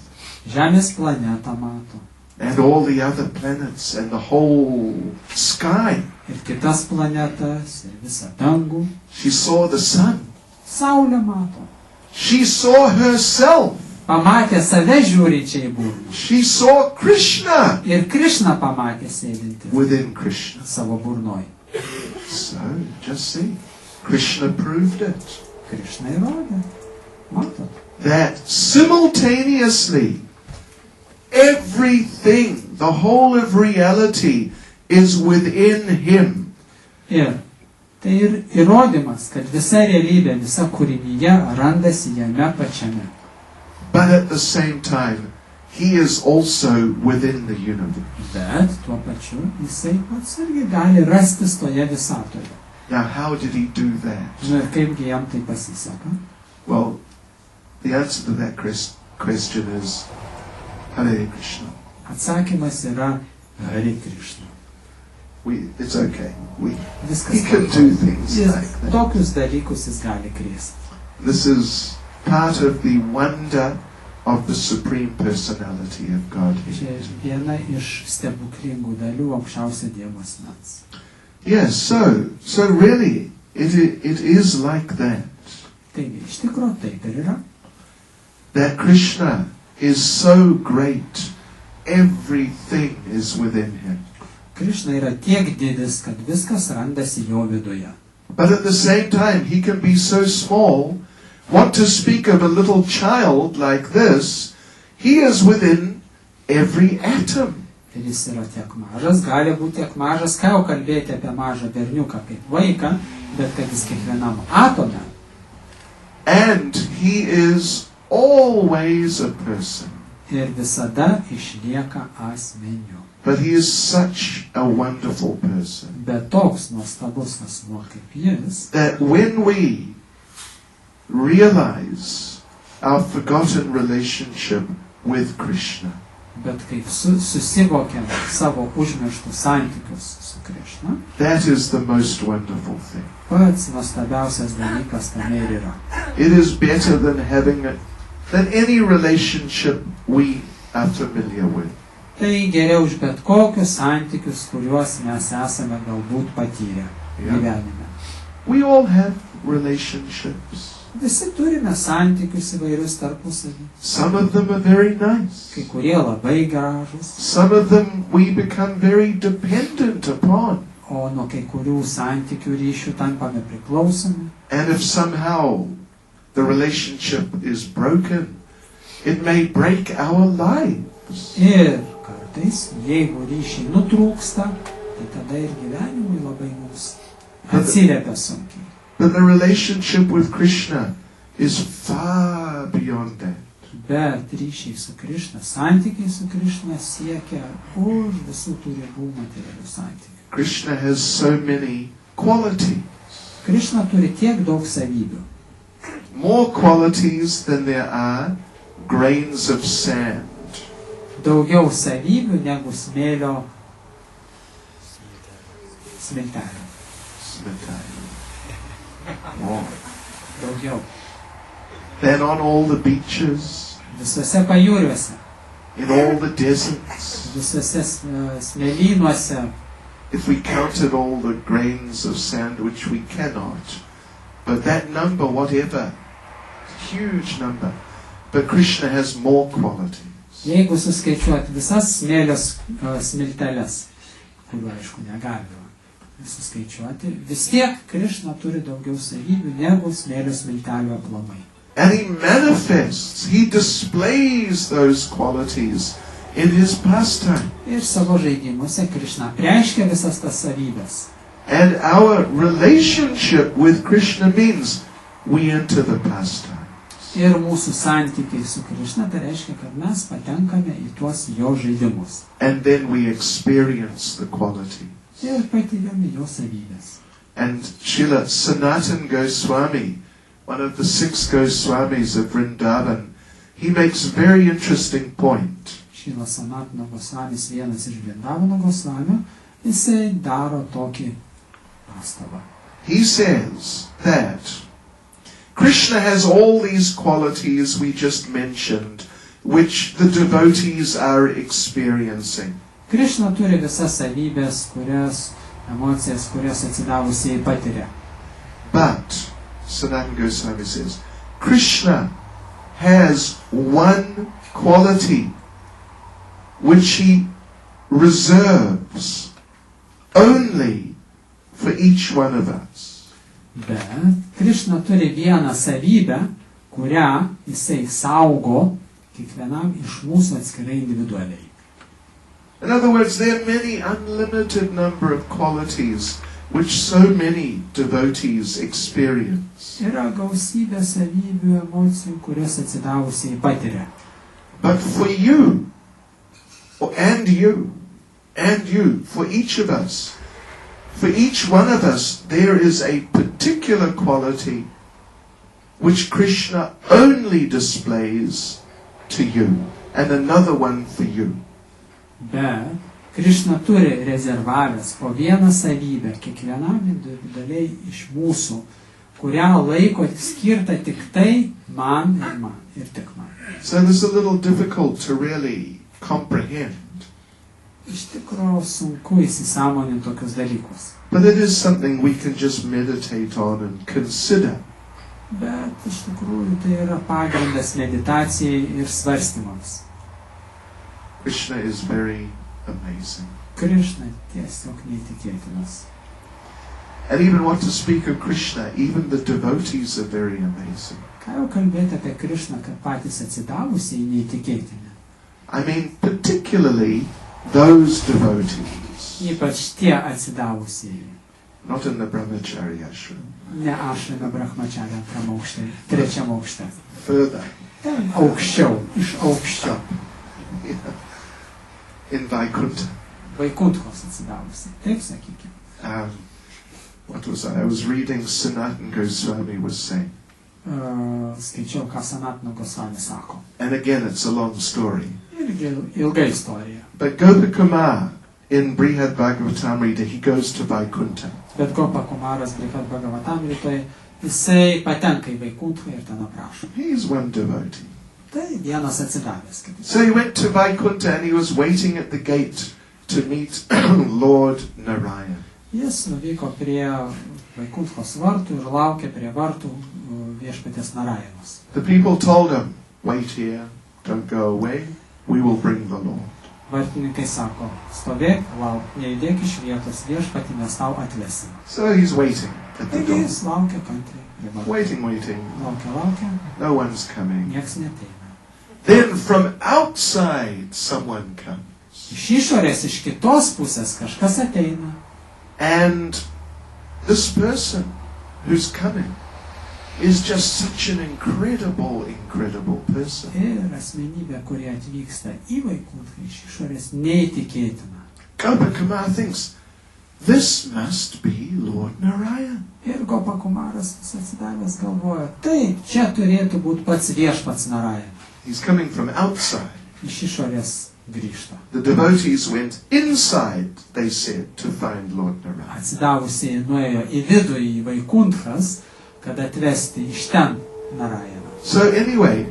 Žemės planetą mato. and all the other planets and the whole sky. ir kitas planetas, ir visą dangų. She saw the sun. Saulę mato. She saw herself. Pamatė save žiūrinčią į burną. She saw Krishna Ir Krišną pamatė sėdintį within Krishna. savo burnoj. So, just see. Krishna proved it. Krišna įrodė. Matot. That simultaneously, everything, the whole of reality is within him. Ir tai ir įrodymas, kad visa realybė, visa kūrinyje randasi jame pačiame. But at the same time, he is also within the universe. Bet tuo pačiu jisai pats irgi gali rastis toje visatoje. Now, how did he do that? Žinai, ir kaipgi jam tai pasiseka? Well, the answer to that question is Hare Krishna. Atsakymas yra Hare Krishna. It's okay. He Viskas can do things Jis like that. tokius dalykus jis gali krėsti. This is part of the wonder of the Supreme Personality of Čia Godhead. viena iš stebuklingų dalių aukščiausio Dievo asmens. Yes, so really, it is like that. Taigi, iš tikrųjų taip ir yra. That Krishna is so great, everything is within him. Krišna yra tiek didis, kad viskas randasi jo viduje. But at the same time, he can be so small. Want to speak of a little child like this, he is within every atom. Ir jis yra tiek mažas, gali būti tiek mažas, ką jau kalbėti apie mažą berniuką kaip vaiką, bet kad jis kiekvienam atome. And he is always a person. Ir visada išlieka asmeniu. But he is such a wonderful person Bet toks nuostabus asmuo kaip jis, that when we realize our forgotten relationship with Krishna, bet kaip susivokiam savo užmirštus santykius su Krišna, that is the most wonderful thing. pats nuostabiausias dalykas tame ir yra. It is better than any relationship we are familiar with. Tai geriau už bet kokius santykius, kuriuos mes esame galbūt patyrę gyvenime. We all have relationships. Visi turime santykius įvairius tarpusavį. Some of them are very nice. Kai kurie labai gražus, Some of them we become very dependent upon. o nuo kai kurių santykių ryšių tampame priklausomi. And if somehow the relationship is broken, it may break our lives. Ir kartais, jeigu ryšiai nutrūksta, tai tada ir gyvenimui labai mums atsiliepia sunkiai. But the relationship with Krishna is far beyond that. Bet ryšiai su Krišna, santykiai su Krišna siekia už visų tų ribų materialių santykių. Krishna has so many qualities. Krišna turi tiek daug savybių. More qualities than there are grains of sand. Daugiau savybių negu smėlio smiltelė. More. Daugiau. Than on all the beaches, Visose pajūriuose, in all the deserts. visose smėlynuose, If we counted all the grains of sand, which we cannot, but that number, whatever, huge number. But Krishna has more qualities. jeigu suskaičiuoti visas smėlio smilteles, kuriuo aišku negalima suskaičiuoti, vis tiek Krišna turi daugiau savybių negu smėlio smiltelių aplamai. And he manifests, he displays those qualities in his pastime. Ir savo žaidimuose Krišna reiškia visas tas savybės. And our relationship with Krishna means we enter the pastime. Ir mūsų santykiai su Krišna, tai reiškia, kad mes patenkame į tuos jo žaidimus. And then we experience the quality. Ir patiriame jo savybės. And Srila Sanatan Goswami, one of the 6 Goswamis of Vrindavan, he makes a very interesting point. Šrila Sanatana Gosvamis, vienas iš Vrindavano Gosvamio, jisai daro tokį pastabą. He says that Krishna has all these qualities we just mentioned which the devotees are experiencing. Krišna turi visas savybės, emocijas, kurias atsidavusieji patiria. But, Sanatana Goswami says, Krishna has one quality which he reserves only for each one of us. Bet Krišna turi vieną savybę, kurią jisai saugo kiekvienam iš mūsų atskirai individualiai. In other words, there are many unlimited number of qualities which so many devotees experience. Yra gausybė savybių, emocijų, kurias atsidavusiai patiria. But for you, and you, for each of us, for each one of us, there is a particular quality which Krishna only displays to you, and another one for you. Bet Krišna turi rezervavęs po vieną savybę kiekvienam individualiai iš mūsų, kurią laiko skirta tik tai man ir tik man. So this is a little difficult to really comprehend. Iš tikrųjų sunku įsisąmoninti tokius dalykus. But it is something we can just meditate on and consider. Bet iš tikrųjų tai yra pagrindas meditacijai ir svarstymams. Krishna is very amazing. Krišna tiesiog neįtikėtinas. And even what to speak of Krishna, even the devotees are very amazing. Ką jau kalbėti apie Krišną, kad patys atsidavusiai neįtikėtini. I mean, particularly those devotees. Ypač tie atsidavusieji. Not in the brahmachari ashram. Ne ašrame brahmacharya antram aukšte, trečiam aukšte. Further. Ten aukščiau, iš aukščio. In Vaikuntha. Vaikunthos atsidavusiai. Taip sakykime. What was I? I was reading Sanatana Goswami was saying. Skaičiau, ką Sanatana Goswami sako. And again, it's a long story. Irgi ilga istorija. But Gopakumar in Brihad Bhagavatamrita, he goes to Vaikuntha. Bet Gopakumaras Brihad Bhagavatamritoje, jisai patenka į Vaikunthą ir ten aprašo. He's one devotee. Tai vienas atsidavęs. So he went to Vaikuntha and he was waiting at the gate to meet Lord Narayan. Jis nuvyko prie Vaikunthos vartų ir laukė prie vartų viešpaties Narayanos. The people told him, wait here, don't go away, we will bring the Lord. Vartininkai sako, stovėk, lauk, nejudėk iš vietos, viešpatį mes tau atvesime. So he's waiting at the Taigi door. jis laukia kantriai. Waiting. Laukia, No one's coming. nieks neteina. Then from outside someone comes. Iš išorės, iš kitos pusės kažkas ateina. And this person who's coming is just such an incredible person. Ir asmenybė, kurie atvyksta į Vaikunthą iš išorės, neįtikėtina. Gopakumar thinks, this must be Lord Narayan. Ir Gopakumaras atsidavęs galvoja, taip, čia turėtų būti pats viešpats Narayan. He's coming from outside. Iš išorės grįžta. The devotees went inside, they said, to find Lord Narayan. Atsidavusiai nuėjo į vidų į Vaikunthas, kad atvesti iš ten Narayaną. So anyway,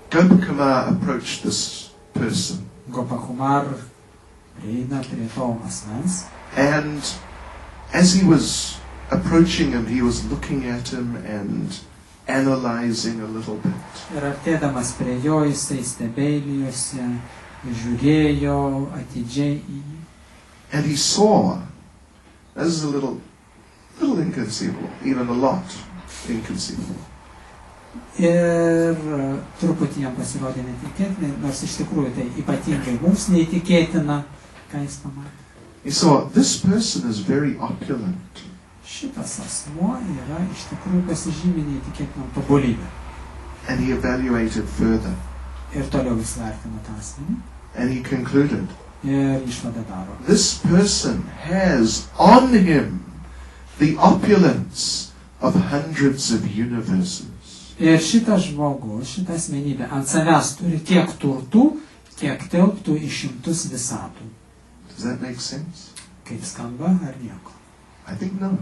Gopakumar approached this person. Gopakumar prieina prie to asmens. And as he was approaching him, he was looking at him and analyzing a little bit. Ir artėdamas prie jo, jisai stebėjosi, žiūrėjo atidžiai į jį. And he saw, this is a little inconceivable, even a lot inconceivable. Ir truputį jam pasirodė netikėtina, nors iš tikrųjų tai ypatingai mums neįtikėtina, ką jis pamatė. He saw, this person is very opulent. Šitas asmuo yra iš tikrųjų pasižymė neįtikėtinom tobulybę. And he evaluated further. Ir toliau jis vertino tą asmenį. And he concluded, Ir išvadą daro. this person has on him the opulence of hundreds of universes. Ir šitas žmogus, šita asmenybė ant savęs turi tiek turtų, kiek telptų į šimtus visatų. Does that make sense? Kaip skamba ar nieko? I think not.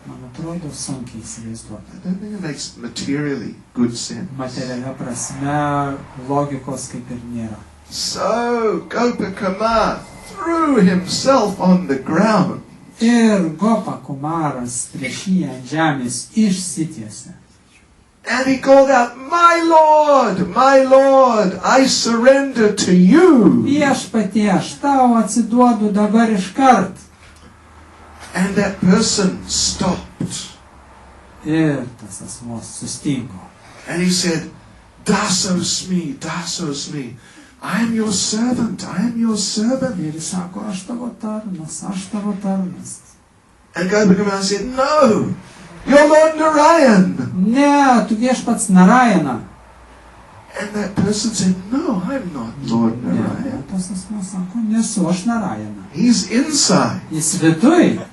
Man atrodo sunkiai įsivaizduoti. I don't think it makes materially good sense. Materialia prasme logikos kaip ir nėra. So Gopakuma threw himself on the ground. Ir Gopakumaras prieš jį ant žemės išsitiesė. And he called out, my Lord, I surrender to you. Viešpatie, aš tau atsiduodu dabar iškart. And that person stopped. Ir tas asmuo sustingo. And he said, Dasos me, I am your servant. Ir jis sako, aš tavo tarnas. And Gopakuma said, no, you're Lord Narayan. Ne, tu viešpats Narayana. And that person said, no, I'm not Lord Ne, Narayan. tas asmuo sako, nesu aš Narayana. He's inside. Jis viduj.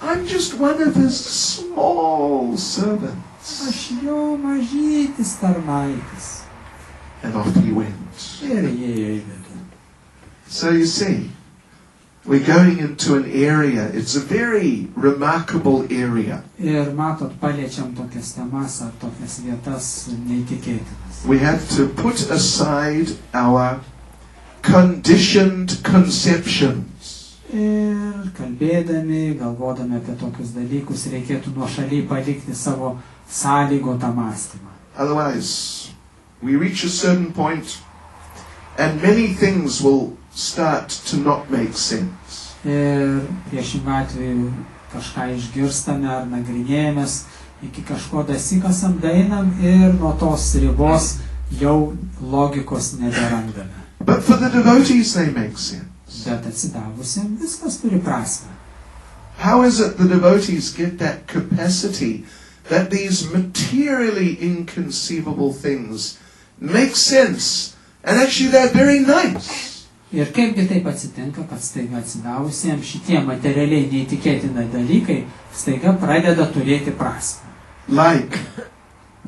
I'm just one of his small servants. Aš jo mažytis tarnaitis. And off he went. Ir įėjo į vidų. So you see, we're going into an area, it's a very remarkable area. Ir matot, paliečiam tokias temas ar tokias vietas neįtikėtinas. We have to put aside our conditioned conceptions. Ir kalbėdami, galvodami apie tokius dalykus, reikėtų nuošaliai palikti savo sąlygotą mąstymą. Otherwise, we reach a certain point and many things will start to not make sense. Ir priešingų atveju kažką išgirstame ar nagrinėjamės, iki kažko dasikasam, daeinam ir nuo tos ribos jau logikos neberandame. But for the devotees they make sense. Bet atsidavusiam viskas turi prasmę. How is it the devotees get that capacity that these materially inconceivable things make sense and actually they're very nice? Ir kaipgi taip atsitinka, kad staiga atsidavusiems šitie materialiai neįtikėtina dalykai staiga pradeda turėti prasmę. Like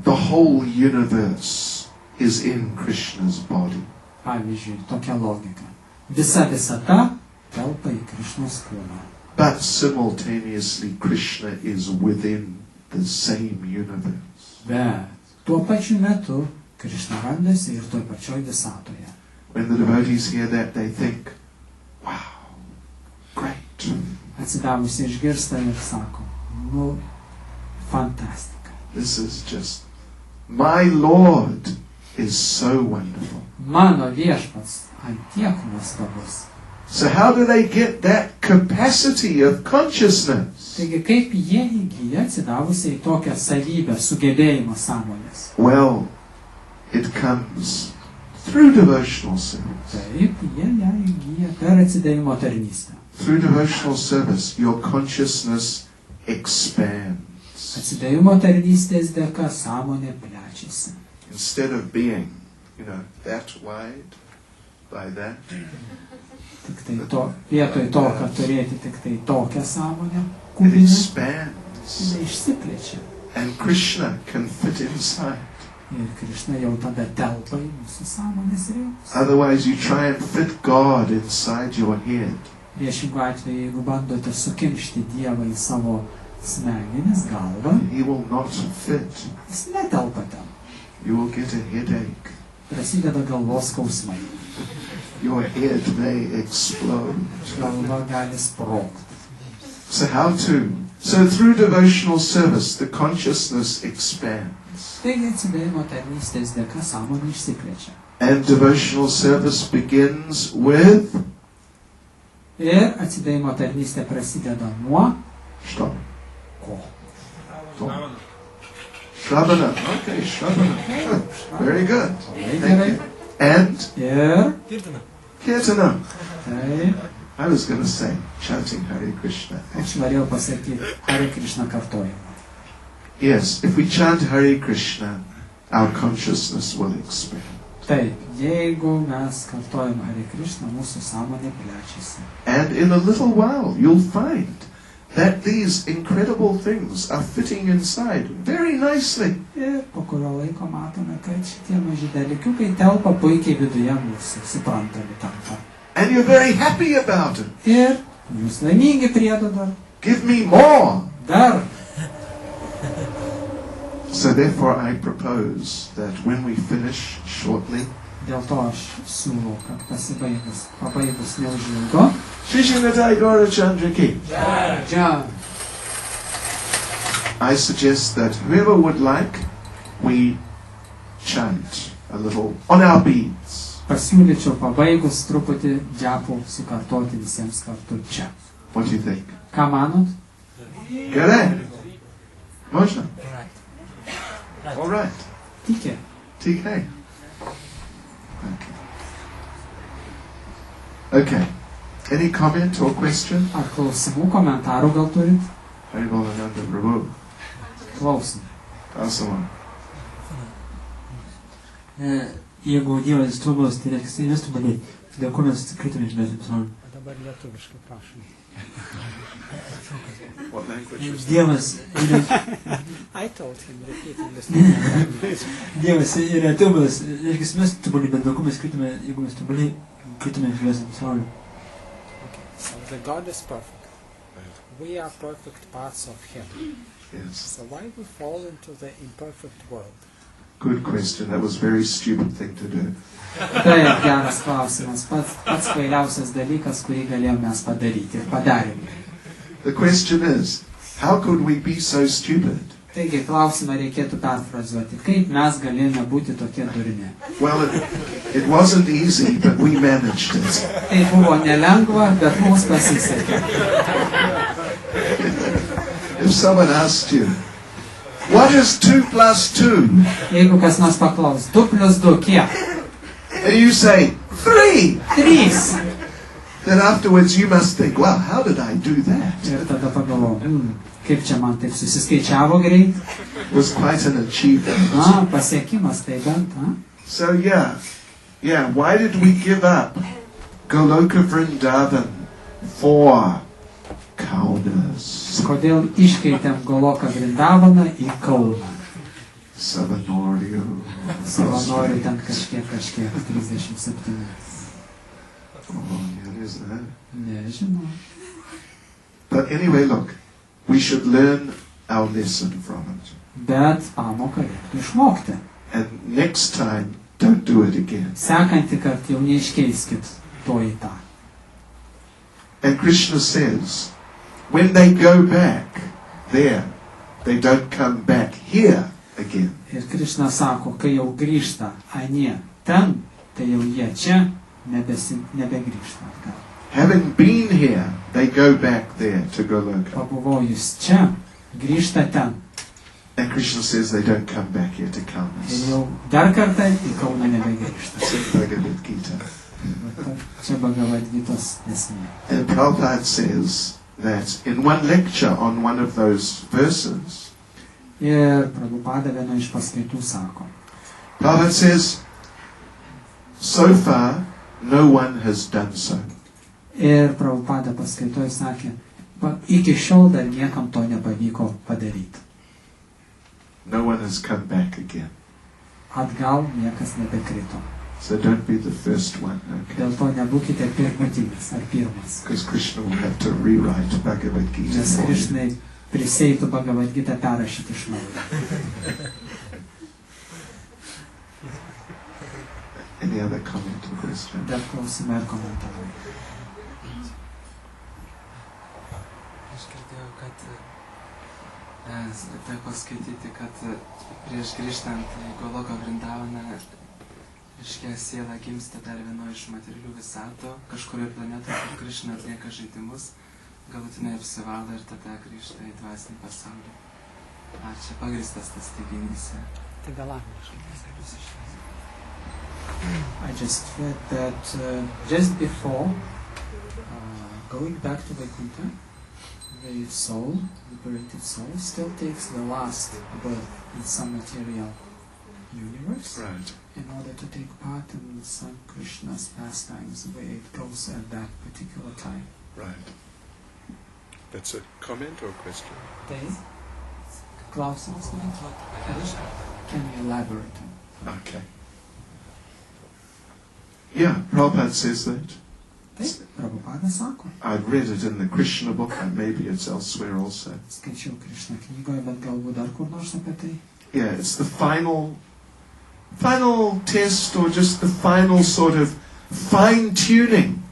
the whole universe is in Krishna's body. Pavyzdžiui, tokia logika. Visa visata telpa į Krišnos kūną. But simultaneously Krishna is within the same universe. Bet tuo pačiu metu Krišna randasi ir toj pačioj visatoje. When the devotees hear that, they think, wow, great. Atsidavusi išgirsta ir sako, fantastika. This is just, my Lord is so wonderful. Mano viešpats ant tiek nuostabus. So how do they get that capacity of consciousness? Taigi kaip jie įgyja atsidavusiai tokią savybę, sugebėjimą sąmonės? Well, it comes through devotional service. Taip, jie ją įgyja per atsidavimo tarnystę. Through devotional service, your consciousness expands. Atsidavimo tarnystės dėka sąmonė plečiasi. Instead of being, that wide by that, Tik tai to, vietoj to, kad turėti tik tai tokią sąmonę, it kubinę, expands. jinai išsiplečia. And Krishna can fit inside. Ir Krišna jau tada telpa į mūsų sąmonės rėmus. Otherwise, you try and fit God inside your head. Priešingų atveju, jeigu bandote sukimšti Dievą į savo smegenis, galvą, He will not fit. jis netelpa ten. You will get a headache. Prasideda galvos skausmai. Your head may explode. Galva gali sprogti. So through devotional service, the consciousness expands. Taigi atsidavimo tarnystės dėka sąmonė išsiplečia. And devotional service begins with... Ir atsidavimo tarnystė prasideda nuo Stop. ko? Shravana. Okay, Shravana. Very good. Labai Thank gerai. you. And Ir Kirtana. taip, I was going to say, chanting Hare Krishna. aš norėjau pasakyti Hare Krishna kartojimą. Yes, if we chant Hare Krishna, our consciousness will expand. Taip, jeigu mes kartojame Hare Krishna, mūsų sąmonė plečiasi. And in a little while, you'll find that these incredible things are fitting inside very nicely. Ir po kurio laiko matome, kad šitie maži dalykiukai telpa puikiai viduje mūsų, suprantami tampa. And you're very happy about it. Ir jūs laimingi priedo dar. Give me more. Dar. So therefore I propose that when we finish shortly, Dėl to aš siūlau, kad pabaigus neužilgo, Shri Srimati Gaura Chandra-ki, Jai. I suggest that whoever would like, we chant a little on our beads. Pasiūlyčiau pabaigus truputį džiapų sukartoti visiems kartu čia. What do you think? Ką manot? Correct. Moshe? Right. All right. Tikė. TK. Okay. Any comment or question? Ar klausimų, komentarų gal turit? Haribolananda Prabhu. Klausim. Asaman. Jeigu Dievas esi tobulas, tai reiškia, jis vis tobulai. Dėl ko mes kritome iš mes pasaulio? O dabar lietuviškai prašom. What language was that? Dievas yra, I told him, repeating this. Dievas yra tobulas, reiškia, mes tobulai, bet dėl ko mes kritome, jeigu mes tobulai kritome iš mes pasaulio? So the God is perfect. We are perfect parts of Him. Yes. So why we fall into the imperfect world? Good question. That was a very stupid thing to do. Taip, geras klausimas. Pats kvailiausias dalykas, kurį galėjome mes padaryti ir padarėme. The question is, how could we be so stupid? Taigi, klausimą reikėtų perfrazuoti. Kaip mes galėjome būti tokie durni? Well, it wasn't easy, but we managed it. Tai buvo nelengva, bet mums pasisekė. If someone asked you, what is 2 plus 2? Jeigu kas nors paklaus, 2 plus 2 kiek? And you say, 3! 3. Then afterwards you must think, well, how did I do that? Ir tada pagalvoju, kaip čia man taip susiskaičiavo greit? It was quite an achievement. Pasiekimas tai bent, So yeah, why did we give up Goloka Vrindavan for Kaunas? Kodėl iškeitėm Goloką Vrindavaną į Kauną? Savanorių. Savanorių ten kažkiek, 37. Isn't it? Nežinau. But anyway, look, we should learn our lesson from it. Bet pamoką reiktų išmokti. And next time, don't do it again. Sekantį kartą jau neiškeiskit to į tą. And Krishna says, when they go back there, they don't come back here again. Ir Krišna sako, kai jau grįžta anie ten, tai jau jie čia nebegrįžta atgal. Having been here, they go back there to Goloka. Pabuvojus čia, grįžta ten. And Krishna says they don't come back here to Ir Kaunas. jau dar kartą į Kauną nebegrįžta. It's in Bhagavad Gita. Čia Bhagavad Gitos esmė. And Prabhupada says that in one lecture on one of those verses, Ir Prabhupada vieno iš paskaitų sako, Prabhupada says, so far, no one has done so. ir Prabhupada paskaitoje sakė, iki šiol dar niekam to nepavyko padaryti. No one has come back again. Atgal niekas nebekrito. So don't be the first one, okay? Dėl to nebūkite pirmutinis ar pirmas. Because Krishna will have to rewrite Bhagavad Gita Nes for you. Krišnai priseitų Bhagavad Gitą perrašyti iš naujo. Any other comment or question? Dar klausimai ir komentarai. Aš girdėjau, kad teko skaityti, kad prieš grįžtant į Goloką Vrindavaną, reiškia, siela gimsta dar vieno iš materialių visato, kažkurioje planetoje, kur Krišna atlieka žaidimus, galutinai apsivalo ir tada grįžta į dvasinį pasaulį. Ar čia pagristas tas teiginys? Tai gal angliškai. I just read that just before going back to Vaikuntha, the soul, liberated soul, still takes the last birth in some material universe Right. in order to take part in some Krishna's pastimes where it goes at that particular time. Right. That's a comment or question? Tai klausimas, can you elaborate on? Okay. Yeah, Prabhupada says that. Taip, Prabhupada sako. I've read it in the Krishna book, and maybe it's elsewhere also. Skaičiau Krishna knygoje, bet galbūt dar kur nors apie tai. it's the final test, or just the final sort of fine tuning,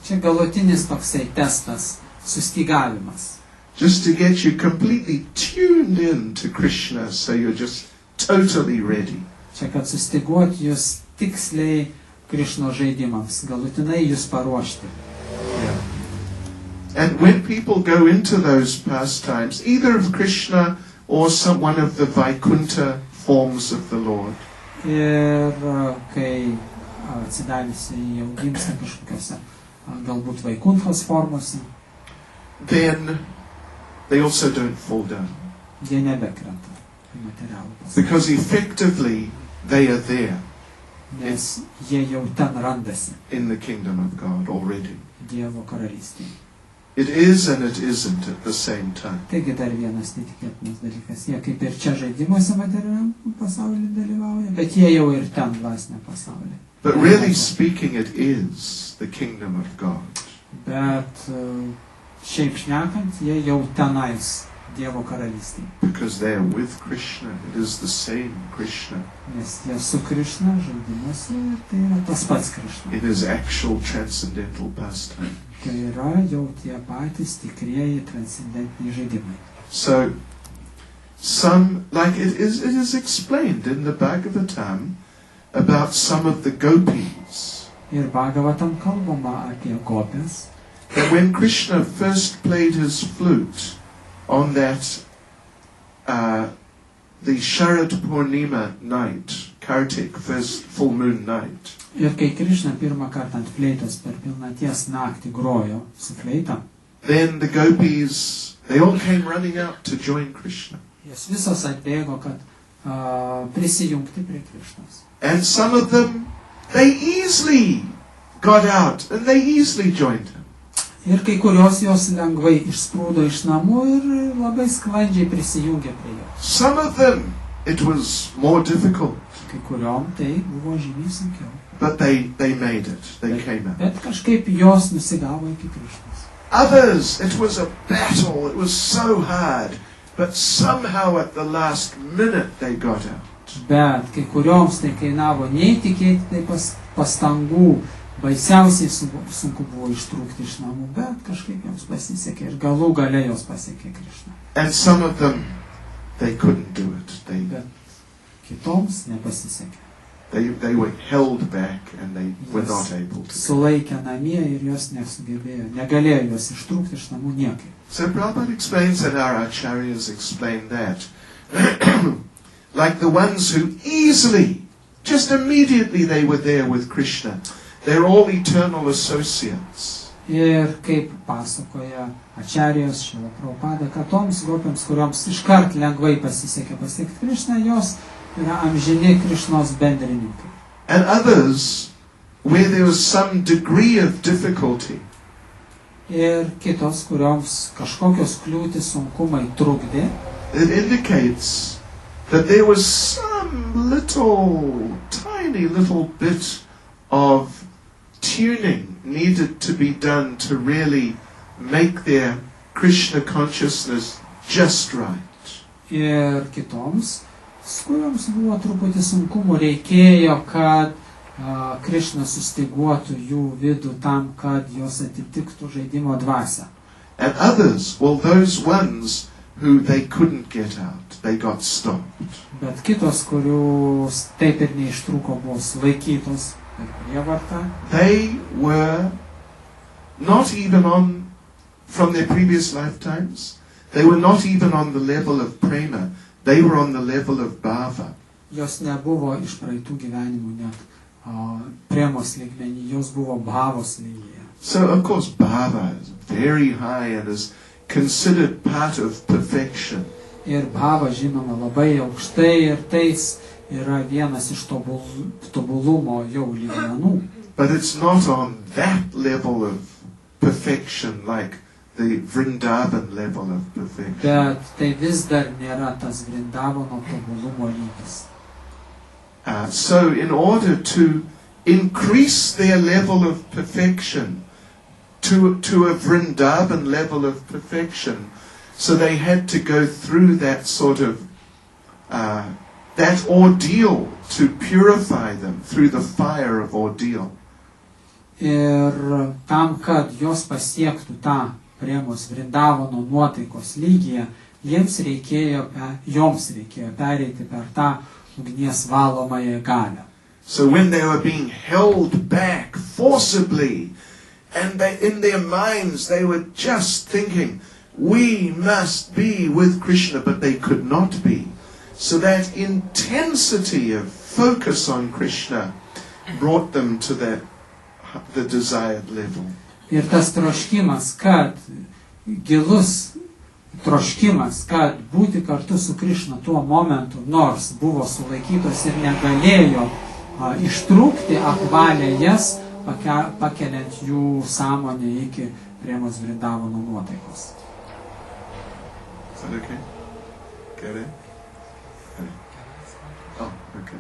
Čia galutinis toksai testas, sustygavimas. just to get you completely tuned in to Krishna, so you're just totally ready. Čia kad sustiguot jūs tiksliai Krišnos žaidimams, galutinai jūs paruošti. Yeah. And when people go into those pastimes, either of Krishna or one of the Vaikuntha forms of the Lord, Ir kai atsidavisi jau gimsta kažkokiose galbūt Vaikunthos formose, then they also don't fall down. jie nebekrenta į materialų pasaulį. Because effectively, they are there Nes jie jau ten randasi in the kingdom of God already. Dievo karalystėje. It is and it isn't at the same time. Taigi dar vienas netikėtinas dalykas. Jie kaip ir čia žaidimuose materialiam pasaulyje dalyvauja, bet jie jau ir ten dvasinė pasaulyje. But really speaking, it is the kingdom of God. Bet šiaip šnekant, jie jau tenais Dievo karalystėje. Because they are with Krishna. It is the same Krishna. Nes jie su Krišna žaidimuose ir tai yra tas pats Krišna. It is actual transcendental pastime. Tai yra jau tie patys tikrieji transcendentiniai žaidimai. So, like it is explained in the Bhagavatam about some of the gopis. Ir Bhagavatam kalbama apie gopes, That when Krishna first played his flute on that, the Sharad Purnima night, Kartik, first full moon night, ir kai Krišna pirmą kartą ant fleitos per pilnaties naktį grojo su fleita, then the gopis, they all came running out to join Krishna. jos visos atbėgo, kad prisijungti prie Krišnos. And some of them, they easily got out and they easily joined him. Ir kai kurios jos lengvai išsprūdo iš namų ir labai sklandžiai prisijungė prie jo. Some of them, it was more difficult, Kai kuriom tai buvo žymiai sunkiau. but they made it. They came out. Bet kažkaip jos nusigavo iki Krišnos. Others, it was a battle. It was so hard. But somehow at the last minute they got out. Bet kai kurioms tai kainavo neįtikėtinai pastangų, baisiausiai sunku buvo ištrūkti iš namų, bet kažkaip joms pasisekė ir galų gale jos pasiekė Krišną. And some of them, they couldn't do it. Bet kitoms nepasisekė. They were held back and they were not able to. Sulaikė namie ir jos negalėjo jos ištrūkti iš namų niekaip. So Prabhupada explains, and our acharyas explain that, like the ones who easily, just immediately they were there with Krishna. They're all eternal associates. Ir kaip pasakoja Ačarijos Šrila Prabhupada, kad toms grupėms, kurioms iškart lengvai pasisekė pasiekti Krišną, jos yra amžini Krišnos bendrininkai. And others, where there was some degree of difficulty, Ir kitos, kurioms kažkokios kliūtis sunkumai trukdė, it indicates that there was some tiny little bit of tuning needed to be done to really make their Krishna consciousness just right. ir kitoms, kurioms buvo truputį sunkumų, reikėjo, kad Krišna sustiguotų jų vidų tam, kad jos atitiktų žaidimo dvasią. And others, well, those ones who they couldn't get out, they got stopped. Bet kitos, kurių taip ir neištrūko, buvo sulaikytos per prievartą. They were not even from their previous lifetimes, they were not even on the level of prema, they were on the level of bhava. Jos nebuvo iš praeitų gyvenimų net premos lygmenį, jos buvo bhavos lygyje. So, of course, bhava is very high and is considered part of perfection. Ir bhava, žinoma, labai aukštai ir tais yra vienas iš tobulumo jau lygmenų. But it's not on that level of perfection like the Vrindavan level of perfection. Bet tai vis dar nėra tas Vrindavano tobulumo lygis. So in order to increase their level of perfection to a Vrindavan level of perfection, so they had to go through that sort of that ordeal to purify them through the fire of ordeal. Ir tam, kad jos pasiektų tą priėmus Vrindavono nuotaikos lygyje, joms reikėjo pereiti per tą ugnies valomąją galią. So when they were being held back forcibly, and in their minds they were just thinking, we must be with Krishna, but they could not be. So that intensity of focus on Krishna brought them to the desired level. Ir tas troškimas, gilus troškimas, kad būti kartu su Krišna tuo momentu, nors buvo sulaikytos ir negalėjo ištrūkti, apvalė jas, pakeliant jų sąmonę iki priėmus Vrindavono nuotaikos. Is that okay? Get it? Oh, okay.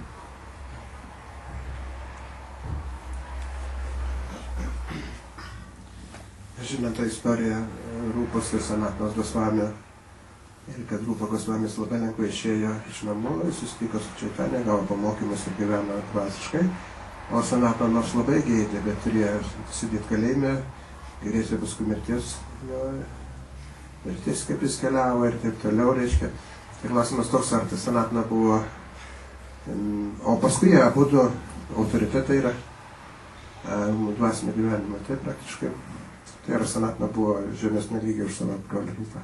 Žinant tą istoriją Rūpos ir Sanatnos Gosvami, ir kad Rūpa Gosvamis labai lengvai išėjo iš namų, susitiko su Čaitanija, gavo pamokymus ir gyveno dvasiškai, o Sanatna nors labai geidė, bet turėjo sėdėti kalėjime, grėsė paskui mirties kaip jis keliavo ir taip toliau, reiškia. Tai klausimas toks, ar tai Sanatna buvo, o paskui jie abudu autoritetai yra dvasinio gyvenimo, tai praktiškai. Tai yra Sanatna buvo žemesnė lygiai už savo brolį Rūpą.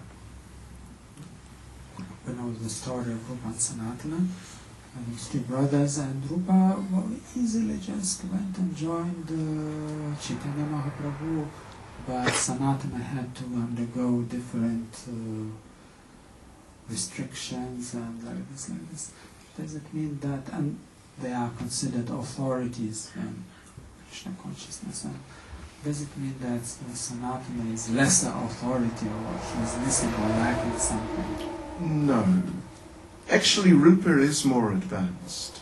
We know the story of Rupa and Sanatana, and his two brothers, and Rupa easily just went and joined Chaitanya Mahaprabhu, but Sanatana had to undergo different restrictions and like this. Does it mean that, and they are considered authorities in Krishna consciousness, and does it mean that Sanatana is lesser authority, or she's missing or lacking something? No. Actually, Rupa is more advanced.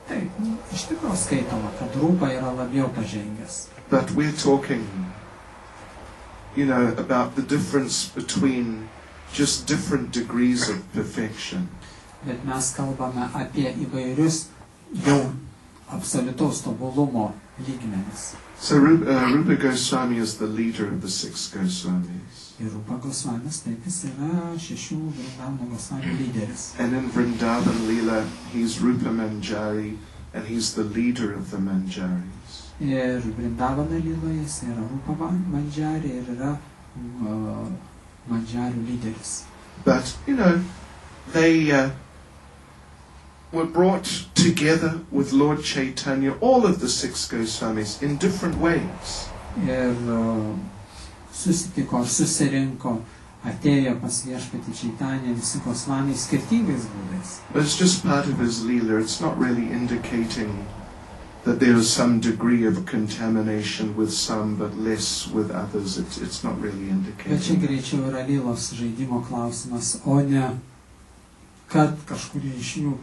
Taip, iš tikrųjų skaitoma, kad Rupa yra labiau pažengęs. But we're talking, about the difference between just different degrees of perfection. Bet mes kalbame apie įvairius jau absoliutaus tobulumo lygmenis. So Rupa Goswami is the leader of the 6 Goswamis. Ir Rupa Gosvamis, taip, jis yra 6 Vrindavano Gosvami lyderis. And in Vrindavan Leela, he's Rupa Manjari, and he's the leader of the Manjaris. Ir Vrindavano Leeloje jis yra Rupa Manjari ir yra Manjarių lyderis. But, they were brought together with Lord Chaitanya, all of the 6 Goswamis, in different ways. Ir susirinko, atėjo pas viešpatį Čaitanją visi Gosvamiai skirtingais būdais. But it's just part of his Leela. It's not really indicating that there is some degree of contamination with some, but less with others. It's not really Bet čia indicating. greičiau yra Lylos žaidimo klausimas, o ne kad kažkurie iš jų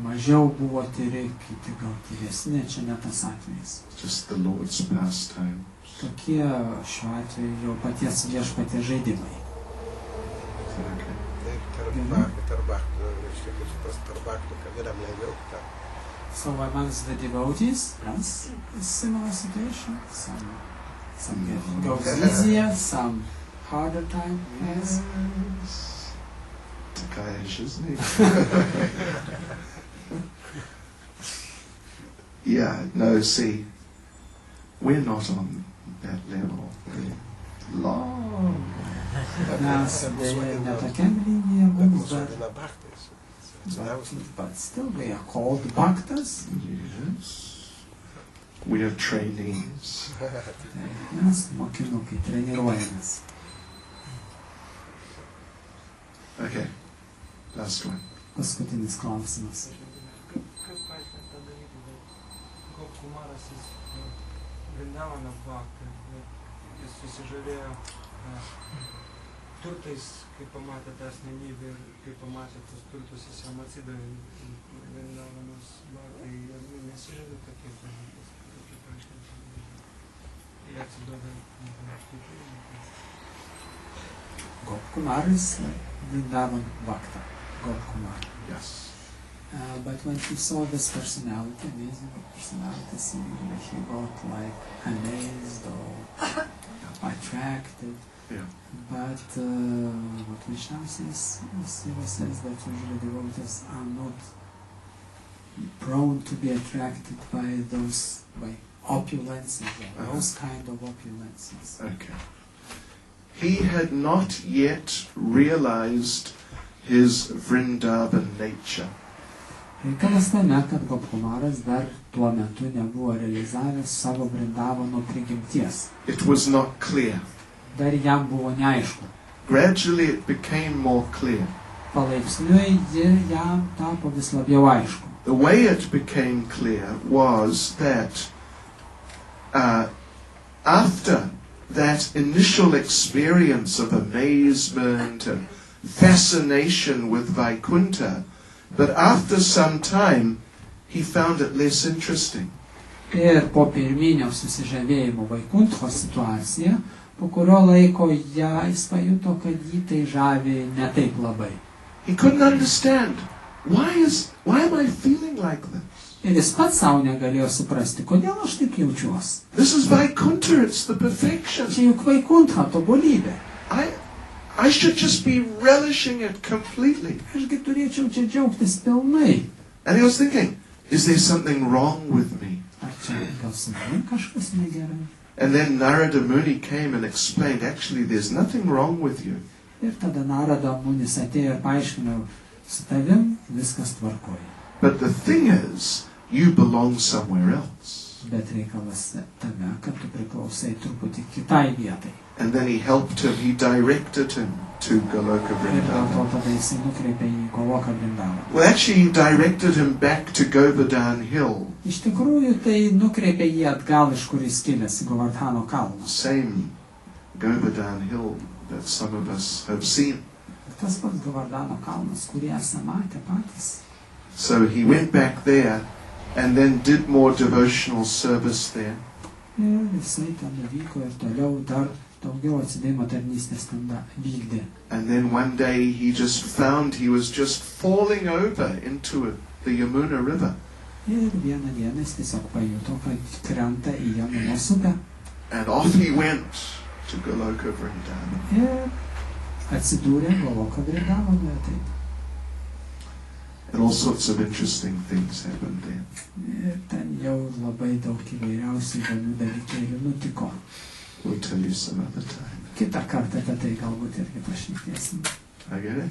mažiau buvo tyri, kiti gal tyresni, čia ne tas atvejis. Just the Lord's pastime. Tokie šiuo atveju jau paties viešpaties žaidimai. So amongst the devotees, that's a similar situation. Some goes easier, some harder time. Yes. Takayesh, isn't he? Yeah, no, see, we're not on that level. We're long. Mes ne tokiam lygyje mums, but still we are called bhaktas. Yes. We are trainees. Mes mokinukai treniruojamės. Okay, last one. Paskutinis klausimas. Kas paaiškina tą dalyką, kad Kumaras jis Vrindavano bhaktą, jis susižavėjo turtais, kai pamatė tą asmenybę ir kai pamatė tos turtus, jis jam atsidavė Vrindavanos bhaktai ir nesižavė tokie dalykas, kaip paaiškinti. Jie atsidavė Gopkumar is Vrindavan Bhakta. Gopkumar. Yes. But when he saw this personality, amazing personality, he got like amazed or attracted. Yeah. But what Vishnu says that usually devotees are not prone to be attracted by opulences, or those kind of opulences. Okay. He had not yet realized his Vrindavan nature. Reikalas tame, kad Gopkumaras dar tuo metu nebuvo realizavęs savo Vrindavano prigimties. It was not clear. Dar jam buvo neaišku. Gradually it became more clear. Palaipsniui jam tapo vis labiau aišku. The way it became clear was that after that initial experience of amazement and fascination with Vaikuntha, but after some time he found it less interesting. Ir po pirminio susižavėjimo Vaikunthos situacija, po kurio laiko jis pajuto, kad jį tai žavi ne taip labai. He couldn't understand. Why am I feeling like this? Ir jis pats savo negalėjo suprasti, kodėl aš taip jaučiuosi. This is Vaikuntha, it's the perfection. Čia juk Vaikuntha tobulybė. I should just be relishing it completely. Ašgi turėčiau čia džiaugtis pilnai. And he was thinking, is there something wrong with me? Ar čia gal su manim kažkas negerai? And then Narada Muni came and explained, actually there's nothing wrong with you. Ir tada Narada Munis atėjo ir paaiškino, su tavim viskas tvarkoja. But the thing is, you belong somewhere else. Bet reikalas tame, kad tu priklausai truputį kitai vietai. And then he helped him, he directed him to Goloka Ir dėl to Vrindavan. tada jisai nukreipė į Goloką Vrindavan. Well, actually he directed him back to Govardhan Hill, Iš tikrųjų, tai nukreipė jį atgal, iš kur jis kilęs, į Govardhano kalną. same Govardhan Hill that some of us have seen. Tas pats Govardhano kalnas, kurį esame matę patys. So he went back there and then did more devotional service there. Ir jisai ten nuvyko ir toliau dar daugiau atsidėjimo tarnystės ten vykdė. And then one day he just found he was just falling over into the Yamuna River. Ir vieną dieną jis tiesiog pajuto, kad krenta į Jamunos upę. And off he went to Goloka Vrindavan. Ir atsidūrė Goloką Vrindavanoje. Taip. And all sorts of interesting things happened there. Ir ten jau labai daug įvairiausių įdomių dalykėlių nutiko. We'll tell you some other time. Kitą kartą apie tai galbūt irgi pašnekėsim. Okay?